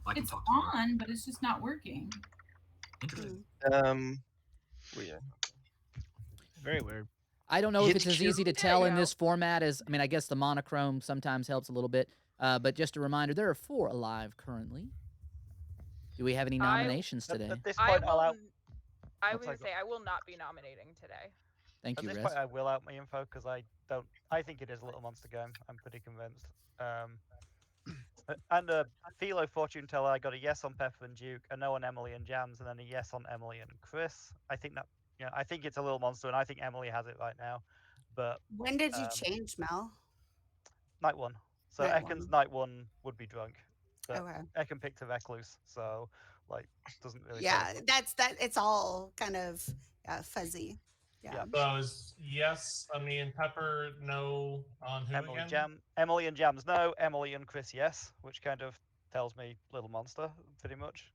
I can It's talk to you. on, but it's just not working. Interesting. Weird. Very weird. I don't know if it's as easy to tell in this format as, I mean, I guess the monochrome sometimes helps a little bit. But just a reminder, there are 4 alive currently. Do we have any nominations today? At this point, I was gonna say I will not be nominating today. Thank you, At this Rez. point, I will out my info because I think it is a Little Monster game. I'm pretty convinced. And Philo Fortune Teller, I got a yes on Pepper and Duke, a no on Emily and Jams, and then a yes on Emily and Chris. I think that I think it's a Little Monster, and I think Emily has it right now. But when did you change, Mel? Night 1. So Ekken's night 1 would be drunk. But Okay. Ekken picked a recluse, so doesn't really. Yeah, it's all kind of fuzzy. Yeah. So is yes on me and Pepper, no on who again? Emily and Jams, no. Emily and Chris, yes. Which kind of tells me Little Monster, pretty much.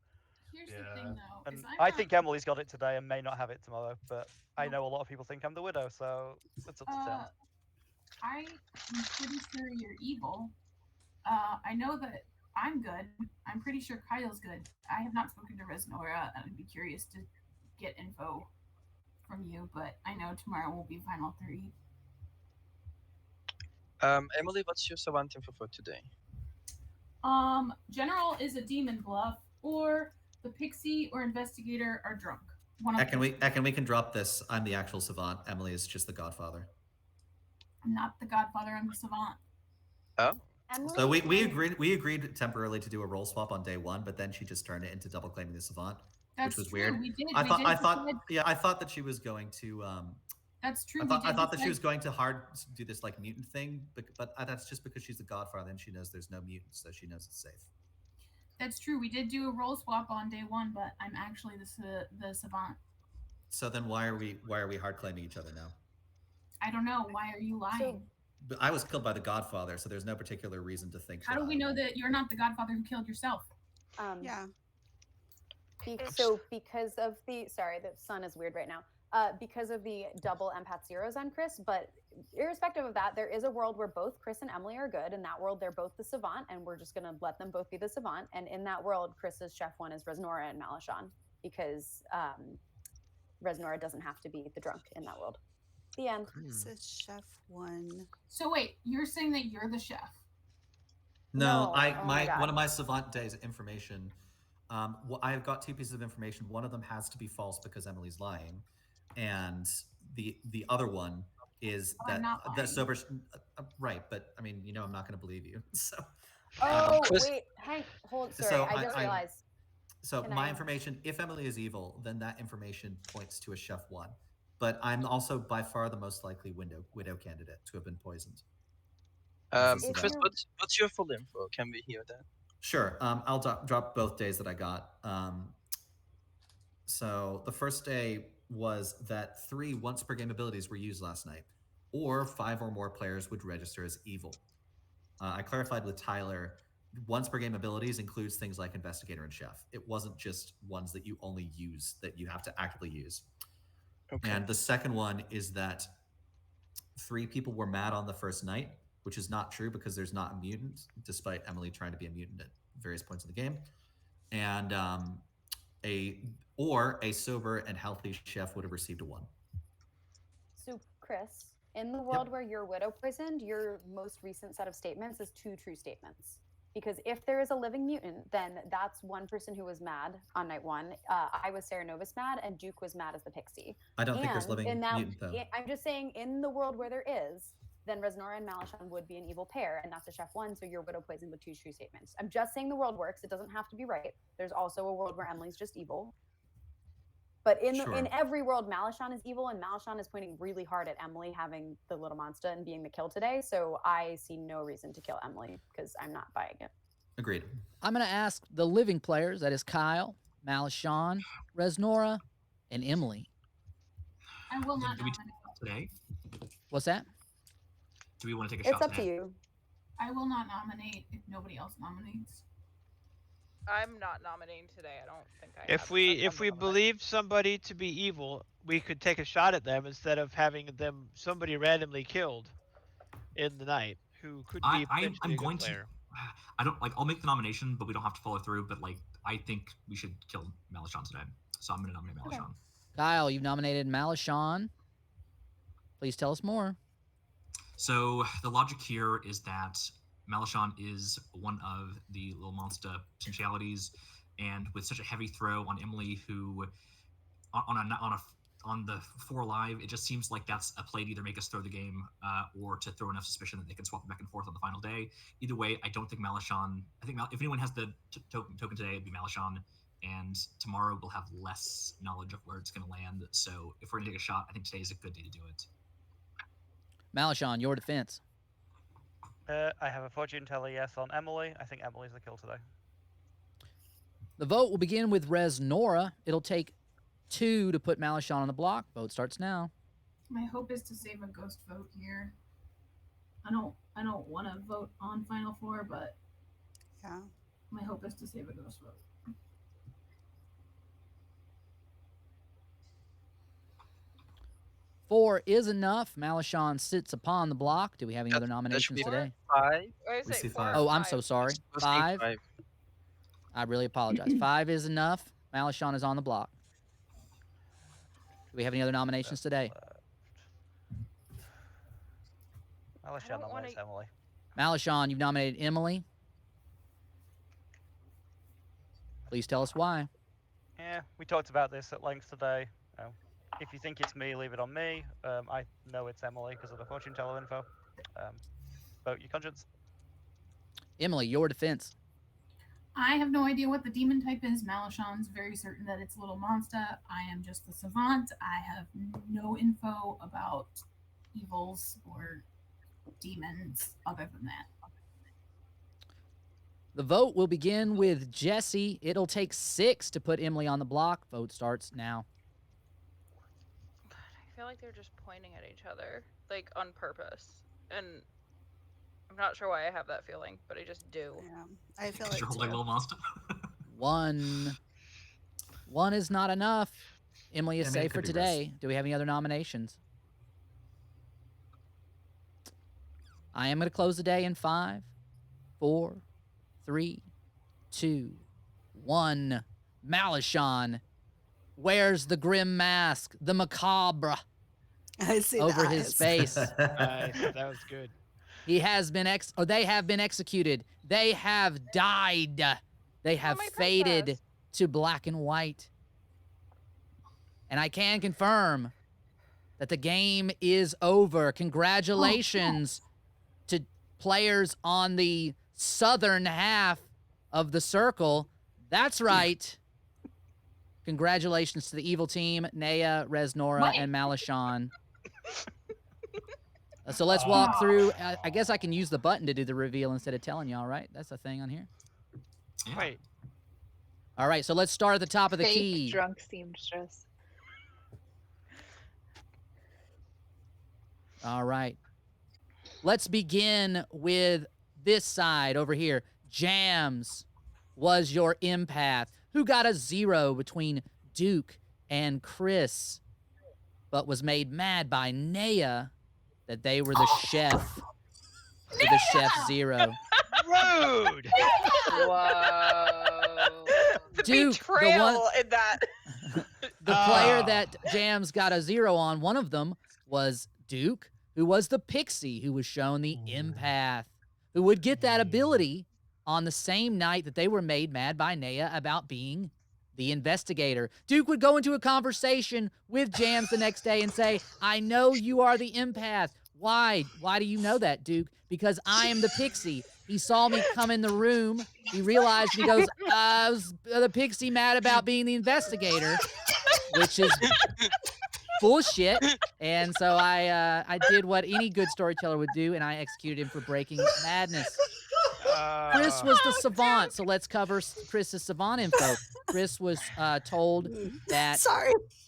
Here's the thing, though. And I think Emily's got it today and may not have it tomorrow, but I know a lot of people think I'm the widow, so it's up to them. I am pretty sure you're evil. I know that I'm good. I'm pretty sure Kyle's good. I have not spoken to Resnora. I'd be curious to get info from you, but I know tomorrow will be final 3. Emily, what's your savant info for today? General is a demon bluff, or the pixie or investigator are drunk. Ekken, we can drop this. I'm the actual savant. Emily is just the godfather. I'm not the godfather, I'm the savant. Oh. So we agreed temporarily to do a role swap on day 1, but then she just turned it into double claiming the savant, which was weird. I thought that she was going to. That's true. I thought that she was going to do this like mutant thing, but that's just because she's the godfather and she knows there's no mutants, so she knows it's safe. That's true. We did do a role swap on day 1, but I'm actually the savant. So then why are we hard claiming each other now? I don't know. Why are you lying? But I was killed by the godfather, so there's no particular reason to think. How do we know that you're not the godfather who killed yourself? Yeah. So because of the sun is weird right now. Because of the double empath zeros on Chris, but irrespective of that, there is a world where both Chris and Emily are good. In that world, they're both the savant, and we're just gonna let them both be the savant. And in that world, Chris's chef 1 is Resnora and Malachon, because Resnora doesn't have to be the drunk in that world. The end. Chris's chef 1. So wait, you're saying that you're the chef? No, one of my savant days information. I've got 2 pieces of information. One of them has to be false because Emily's lying, and the other one is that sober. Right, but I mean, I'm not going to believe you. So. Wait, hold. Sorry, I just realized. So my information, if Emily is evil, then that information points to a chef 1. But I'm also by far the most likely widow candidate to have been poisoned. Chris, what's your full info? Can we hear that? Sure. I'll drop both days that I got. So the first day was that 3 once per game abilities were used last night, or 5 or more players would register as evil. I clarified with Tyler, once per game abilities includes things like investigator and chef. It wasn't just ones that you only use, that you have to actively use. Okay. And the second one is that 3 people were mad on the first night, which is not true because there's not a mutant, despite Emily trying to be a mutant at various points in the game. And a sober and healthy chef would have received a 1. So, Chris, in the world where you're widow poisoned, your most recent set of statements is 2 true statements. Because if there is a living mutant, then that's 1 person who was mad on night 1. I was Sarah Novus mad, and Duke was mad as the pixie. I don't think there's living mutant, though. I'm just saying, in the world where there is, then Resnora and Malachon would be an evil pair, and that's a chef 1, so you're widow poisoned with 2 true statements. I'm just saying the world works. It doesn't have to be right. There's also a world where Emily's just evil. But in every world, Malachon is evil, and Malachon is pointing really hard at Emily having the Little Monsta and being the kill today. So I see no reason to kill Emily because I'm not buying it. Agreed. I'm going to ask the living players, that is Kyle, Malachon, Resnora, and Emily. I will not today? What's that? Do we want to take a shot It's up today? to you. I will not nominate if nobody else nominates. I'm not nominating today. I don't think I. If we believe somebody to be evil, we could take a shot at them instead of having somebody randomly killed in the night who could be potentially a good player. I don't like. I'll make the nomination, but we don't have to follow through. But like, I think we should kill Malishon today, so I'm going to nominate Malishon. Okay. Kyle, you've nominated Malishon. Please tell us more. So the logic here is that Malishon is one of the Lil Monsta potentialities, and with such a heavy throw on Emily, who on the 4 live, it just seems like that's a play to either make us throw the game or to throw enough suspicion that they can swap it back and forth on the final day. Either way, I don't think Malishon. I think if anyone has the token today, it'd be Malishon. And tomorrow we'll have less knowledge of where it's going to land. So if we're going to take a shot, I think today is a good day to do it. Malishon, your defense. I have a fortune teller yes on Emily. I think Emily's the kill today. The vote will begin with Res Nora. It'll take 2 to put Malishon on the block. Vote starts now. My hope is to save a ghost vote here. I don't want to vote on Final Four, but yeah, my hope is to save a ghost vote. Four is enough. Malishon sits upon the block. Do we have any other nominations today? 5. We see 5. Oh, I'm so sorry. 5. I really apologize. 5 is enough. Malishon is on the block. Do we have any other nominations today? Malishon nominates Emily. Malishon, you've nominated Emily. Please tell us why. Yeah, we talked about this at length today. If you think it's me, leave it on me. I know it's Emily because of the fortune teller info. Vote your conscience. Emily, your defense. I have no idea what the demon type is. Malishon's very certain that it's Lil Monsta. I am just the savant. I have no info about evils or demons other than that. The vote will begin with Jesse. It'll take 6 to put Emily on the block. Vote starts now. I feel like they're just pointing at each other, like on purpose, and I'm not sure why I have that feeling, but I just do. Yeah, I feel like you're holding Lil Monsta. 1 is not enough. Emily is safe for today. Do we have any other nominations? I am going to close the day in 5, 4, 3, 2, 1. Malishon wears the grim mask, the macabre, I see over his face. Nice. That was good. He has been they have been executed. They have died. They have faded to black and white. And I can confirm that the game is over. Congratulations to players on the southern half of the circle. That's right. Congratulations to the evil team, Naya, Resnora, and Malishon. So let's walk through. I guess I can use the button to do the reveal instead of telling y'all, right? That's the thing on here. Wait. All right, so let's start at the top of the Fake key. drunk seamstress. All right. Let's begin with this side over here. Jams was your empath, who got a 0 between Duke and Chris, but was made mad by Naya that they were the chef. For the chef 0. Rude! Whoa. Duke, betrayal in that. The player that Jams got a 0 on, one of them was Duke, who was the pixie who was shown the empath, who would get that ability on the same night that they were made mad by Naya about being the investigator. Duke would go into a conversation with Jams the next day and say, I know you are the empath. Why? Why do you know that, Duke? Because I am the pixie. He saw me come in the room. He realized, he goes, I was the pixie mad about being the investigator, which is bullshit. And so I did what any good storyteller would do, and I executed him for breaking madness. Chris was the savant, so let's cover Chris's savant info. Chris was told that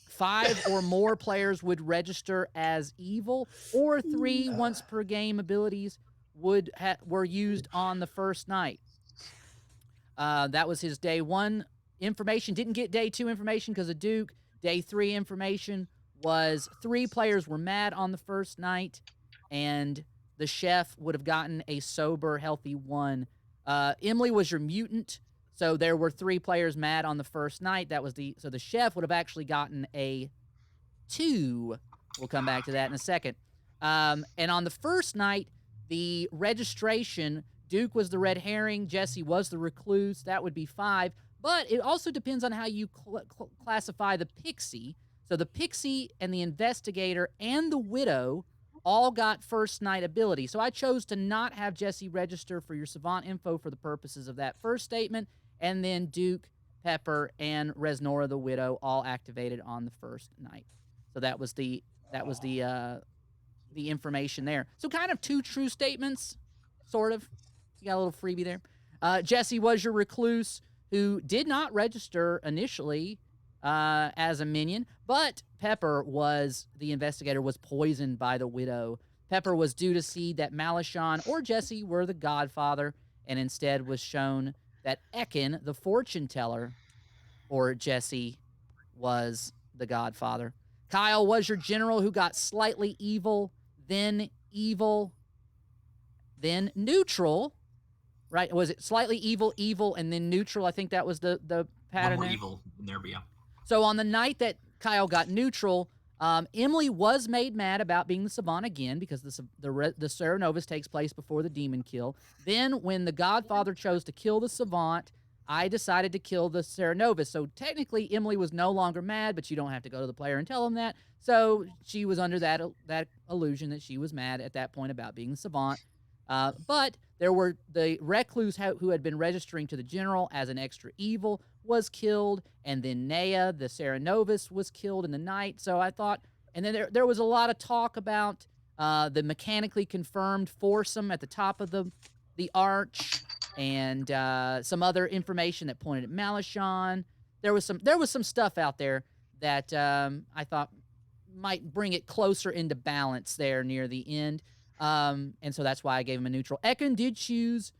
5 or more players would register as evil, or 3 once per game abilities were used on the first night. That was his day 1 information. Didn't get day 2 information because of Duke. Day 3 information was 3 players were mad on the first night, and the chef would have gotten a sober, healthy 1. Emily was your mutant, so there were 3 players mad on the first night. So the chef would have actually gotten a 2. We'll come back to that in a second. And on the first night, the registration, Duke was the red herring, Jesse was the recluse. That would be 5. But it also depends on how you classify the pixie. So the pixie and the investigator and the widow all got first night ability. So I chose to not have Jesse register for your savant info for the purposes of that first statement, and then Duke, Pepper, and Resnora the widow all activated on the first night. So that was the information there. So kind of 2 true statements, sort of. You got a little freebie there. Jesse was your recluse, who did not register initially as a minion, but Pepper was the investigator, was poisoned by the widow. Pepper was due to see that Malachon or Jesse were the godfather, and instead was shown that Ekin, the fortune teller, or Jesse, was the godfather. Kyle was your general, who got slightly evil, then neutral. Right? Was it slightly evil, and then neutral? I think that was the pattern. One more evil in there, but yeah. So on the night that Kyle got neutral, Emily was made mad about being the savant again, because the Serenovus takes place before the demon kill. Then when the godfather chose to kill the savant, I decided to kill the Serenovus. So technically Emily was no longer mad, but you don't have to go to the player and tell them that. So she was under that illusion that she was mad at that point about being the savant. But there were the recluse who had been registering to the general as an extra evil was killed, and then Nea, the Serenovus, was killed in the night. So I thought, and then there was a lot of talk about the mechanically confirmed foursome at the top of the arch, and some other information that pointed at Malachon. There was some stuff out there that I thought might bring it closer into balance there near the end. And so that's why I gave him a neutral. Ekin did choose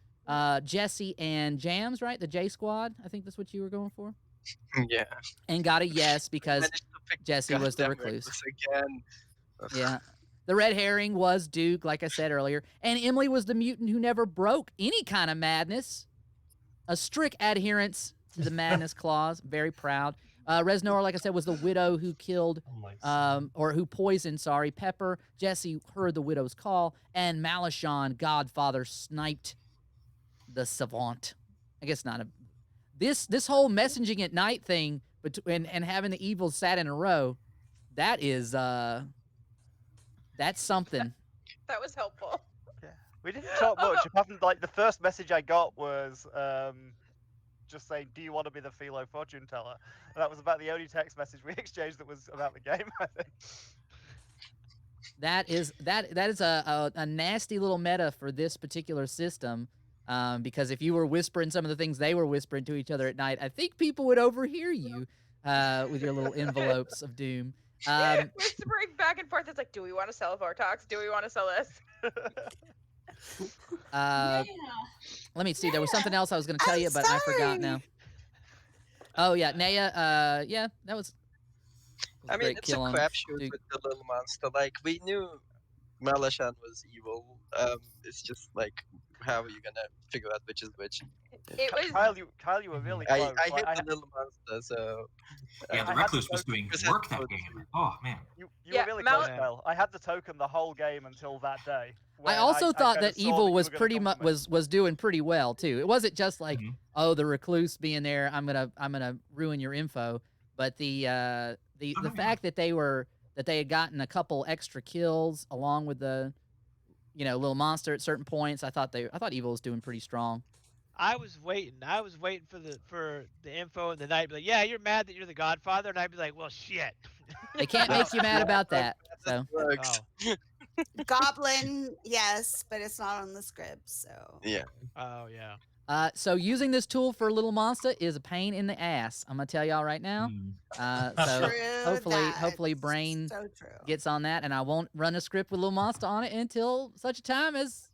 Jesse and Jams, right? The J Squad. I think that's what you were going for. Yeah. And got a yes because Jesse was the recluse. Again. Yeah. The red herring was Duke, like I said earlier. And Emily was the mutant who never broke any kind of madness. A strict adherence to the madness clause. Very proud. Resnor, like I said, was the widow who killed, or who poisoned, Pepper. Jesse heard the widow's call, and Malachon, Godfather, sniped the savant. I guess not this whole messaging at night thing, and having the evils sat in a row, that is that's something. That was helpful. Yeah, we didn't talk much. Apart from like the first message I got was just saying, "Do you want to be the Philo fortune teller?" And that was about the only text message we exchanged that was about the game, I think. That is a nasty little meta for this particular system, because if you were whispering some of the things they were whispering to each other at night, I think people would overhear you with your little envelopes of doom. Whispering back and forth. It's like, do we want to sell Vortox? Do we want to sell this? Let me see. There was something else I was going to tell you, but I forgot now. Oh yeah, Naya. Yeah, that was I mean, it's a crapshoot with the Lil Monsta. Like, we knew Malachon was evil. It's just like, how are you gonna figure out which is which? It was Kyle, you were really close. I hit the Lil Monsta, so yeah, the recluse was doing work that game. Oh man, you were really close, Kyle. I had the token the whole game until that day. I also thought that evil was pretty much was doing pretty well too. It wasn't just like, oh, the recluse being there, I'm gonna ruin your info, but the fact that they had gotten a couple extra kills along with the Lil Monsta at certain points, I thought evil was doing pretty strong. I was waiting for the info in the night. Be like, yeah, you're mad that you're the Godfather, and I'd be like, well, shit. They can't make you mad about that. So. Goblin, yes, but it's not on the script, so. Yeah. Oh, yeah. So using this tool for Lil Monsta is a pain in the ass. I'm gonna tell y'all right now. So hopefully Brain so true. gets on that, and I won't run a script with Lil Monsta on it until such a time as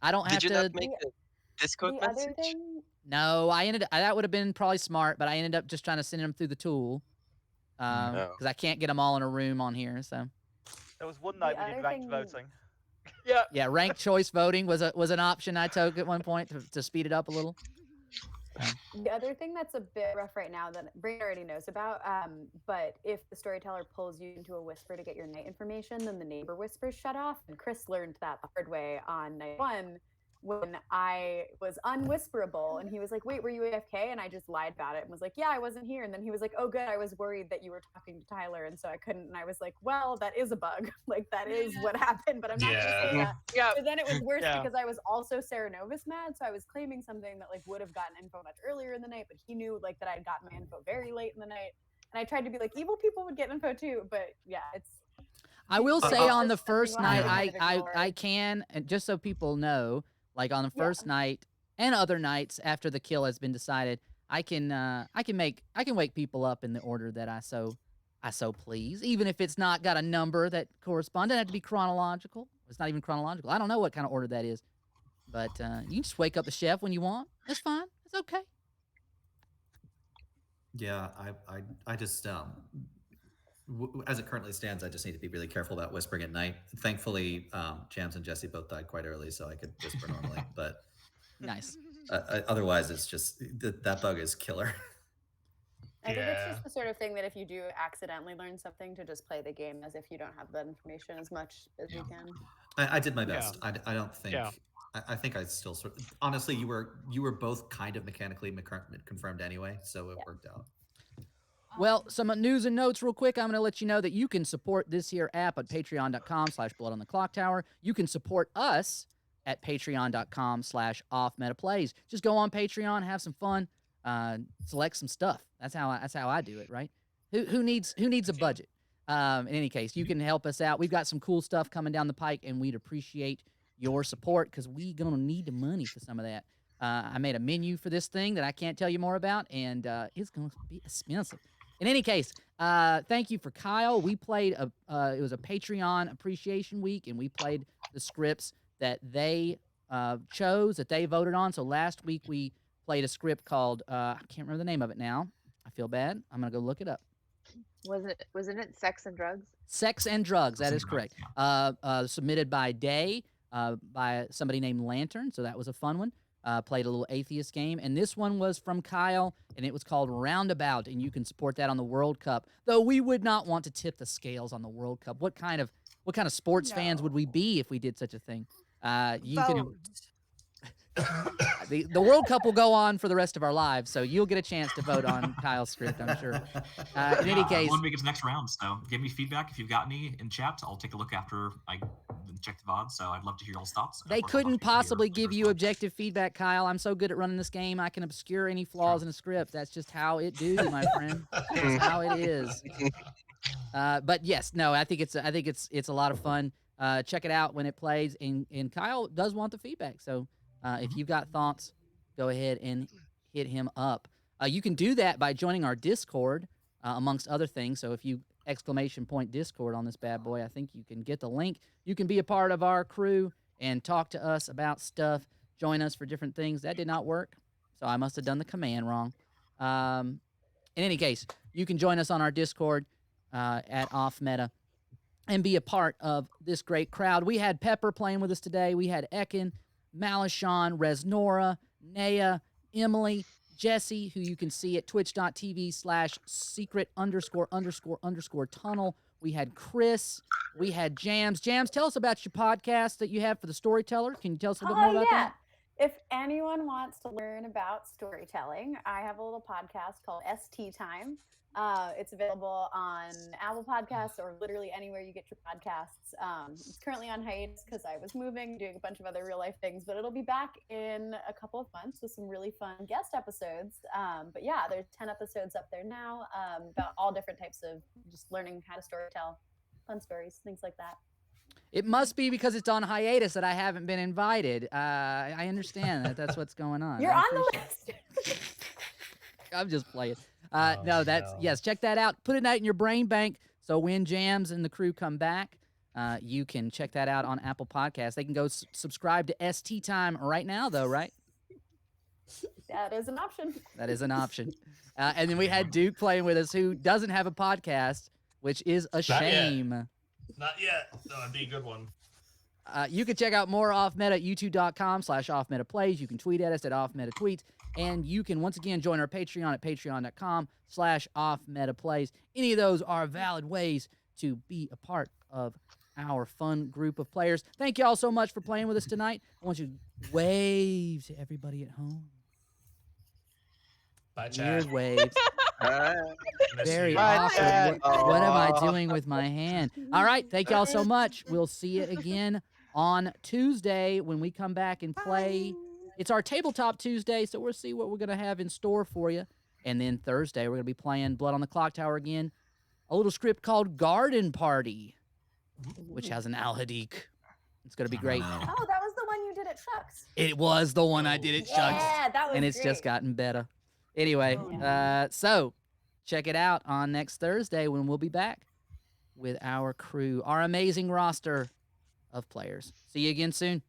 I don't have Did you to. not make the Discord The message? other thing, No, that would have been probably smart, but I ended up just trying to send them through the tool because I can't get them all in a room on here. So there was one night we did ranked voting. Yeah, ranked choice voting was an option I took at one point to speed it up a little. The other thing that's a bit rough right now that Brain already knows about, but if the storyteller pulls you into a whisper to get your night information, then the neighbor whispers shut off. And Chris learned that the hard way on night 1 when I was unwhisperable, and he was like, "Wait, were you AFK?" And I just lied about it and was like, "Yeah, I wasn't here." And then he was like, "Oh, good. I was worried that you were talking to Tyler, and so I couldn't." And I was like, "Well, that is a bug. Like that is what happened, but I'm not gonna say that." Yeah. But then it was worse because I was also Sarah Novus mad, so I was claiming something that like would have gotten info much earlier in the night, but he knew like that I had gotten my info very late in the night, and I tried to be like evil people would get info too, but yeah, it's. I will say on the first night, I can, and just so people know, like on the first night and other nights after the kill has been decided, I can wake people up in the order that I so please, even if it's not got a number that corresponds. It doesn't have to be chronological. It's not even chronological. I don't know what kind of order that is, but you can just wake up the chef when you want. It's fine. It's okay. Yeah, I just as it currently stands, I just need to be really careful about whispering at night. Thankfully, Jams and Jesse both died quite early, so I could whisper normally. But nice. Otherwise, it's just that bug is killer. I think it's just the sort of thing that if you do accidentally learn something, to just play the game as if you don't have that information as much as you can. I did my best. I don't think. I think I still honestly, you were both kind of mechanically confirmed anyway, so it worked out. Well, some news and notes real quick. I'm going to let you know that you can support this here app at patreon.com/bloodontheclocktower. You can support us at patreon.com/offmetaplays. Just go on Patreon, have some fun, select some stuff. That's how I do it, right? Who needs a budget? In any case, you can help us out. We've got some cool stuff coming down the pike, and we'd appreciate your support because we're going to need the money for some of that. I made a menu for this thing that I can't tell you more about, and it's going to be expensive. In any case, thank you for Kyle. We played it was a Patreon appreciation week, and we played the scripts that they chose, that they voted on. So last week we played a script called I can't remember the name of it now. I feel bad. I'm gonna go look it up. Wasn't it Sex and Drugs? Sex and Drugs. That is correct. Submitted by Day, by somebody named Lantern. So that was a fun one. Played a little atheist game, and this one was from Kyle, and it was called Roundabout, and you can support that on the World Cup. Though we would not want to tip the scales on the World Cup. What kind of sports fans would we be if we did such a thing? The World Cup will go on for the rest of our lives, so you'll get a chance to vote on Kyle's script, I'm sure. In any case, I want to make it to the next round, so give me feedback if you've got any in chat. I'll take a look after I check the VOD, so I'd love to hear y'all's thoughts. They couldn't possibly give you objective feedback, Kyle. I'm so good at running this game, I can obscure any flaws in a script. That's just how it do, my friend. That's how it is. But yes, no, I think it's a lot of fun. Check it out when it plays, and Kyle does want the feedback, so if you've got thoughts, go ahead and hit him up. You can do that by joining our Discord, amongst other things. So if you ! Discord on this bad boy, I think you can get the link. You can be a part of our crew and talk to us about stuff. Join us for different things. That did not work, so I must have done the command wrong. In any case, you can join us on our Discord at OffMeta and be a part of this great crowd. We had Pepper playing with us today. We had Ekin, Malishon, Resnora, Naya, Emily, Jesse, who you can see at twitch.tv/secret___tunnel. We had Chris. We had Jams. Jams, tell us about your podcast that you have for the storyteller. Can you tell us a little bit more about that? If anyone wants to learn about storytelling, I have a little podcast called ST Time. It's available on Apple Podcasts or literally anywhere you get your podcasts. It's currently on hiatus because I was moving, doing a bunch of other real life things, but it'll be back in a couple of months with some really fun guest episodes. But yeah, there's 10 episodes up there now about all different types of just learning how to storytell, fun stories, things like that. It must be because it's on hiatus that I haven't been invited. I understand that. That's what's going on. You're on the list. I'm just playing. Yes, check that out. Put it out in your brain bank so when Jams and the crew come back, you can check that out on Apple Podcasts. They can go subscribe to ST Time right now, though, right? That is an option. That is an option. And then we had Duke playing with us, who doesn't have a podcast, which is a shame. Not yet. No, that'd be a good one. You can check out more Off Meta at youtube.com/offmetaplays. You can tweet at us at offmetatweets. And you can once again join our Patreon at patreon.com/offmetaplays. Any of those are valid ways to be a part of our fun group of players. Thank you all so much for playing with us tonight. I want you to wave to everybody at home. Bye, Chad. Weird waves. Very awkward. What am I doing with my hand? All right. Thank y'all so much. We'll see you again on Tuesday when we come back and play. It's our Tabletop Tuesday, so we'll see what we're going to have in store for you. And then Thursday, we're going to be playing Blood on the Clocktower again. A little script called Garden Party, which has an Al-Hadik. It's going to be great. Oh, that was the one you did at Shucks. It was the one I did at Shucks. Yeah, that was And it's great. just gotten better. Anyway, so check it out on next Thursday when we'll be back with our crew, our amazing roster of players. See you again soon.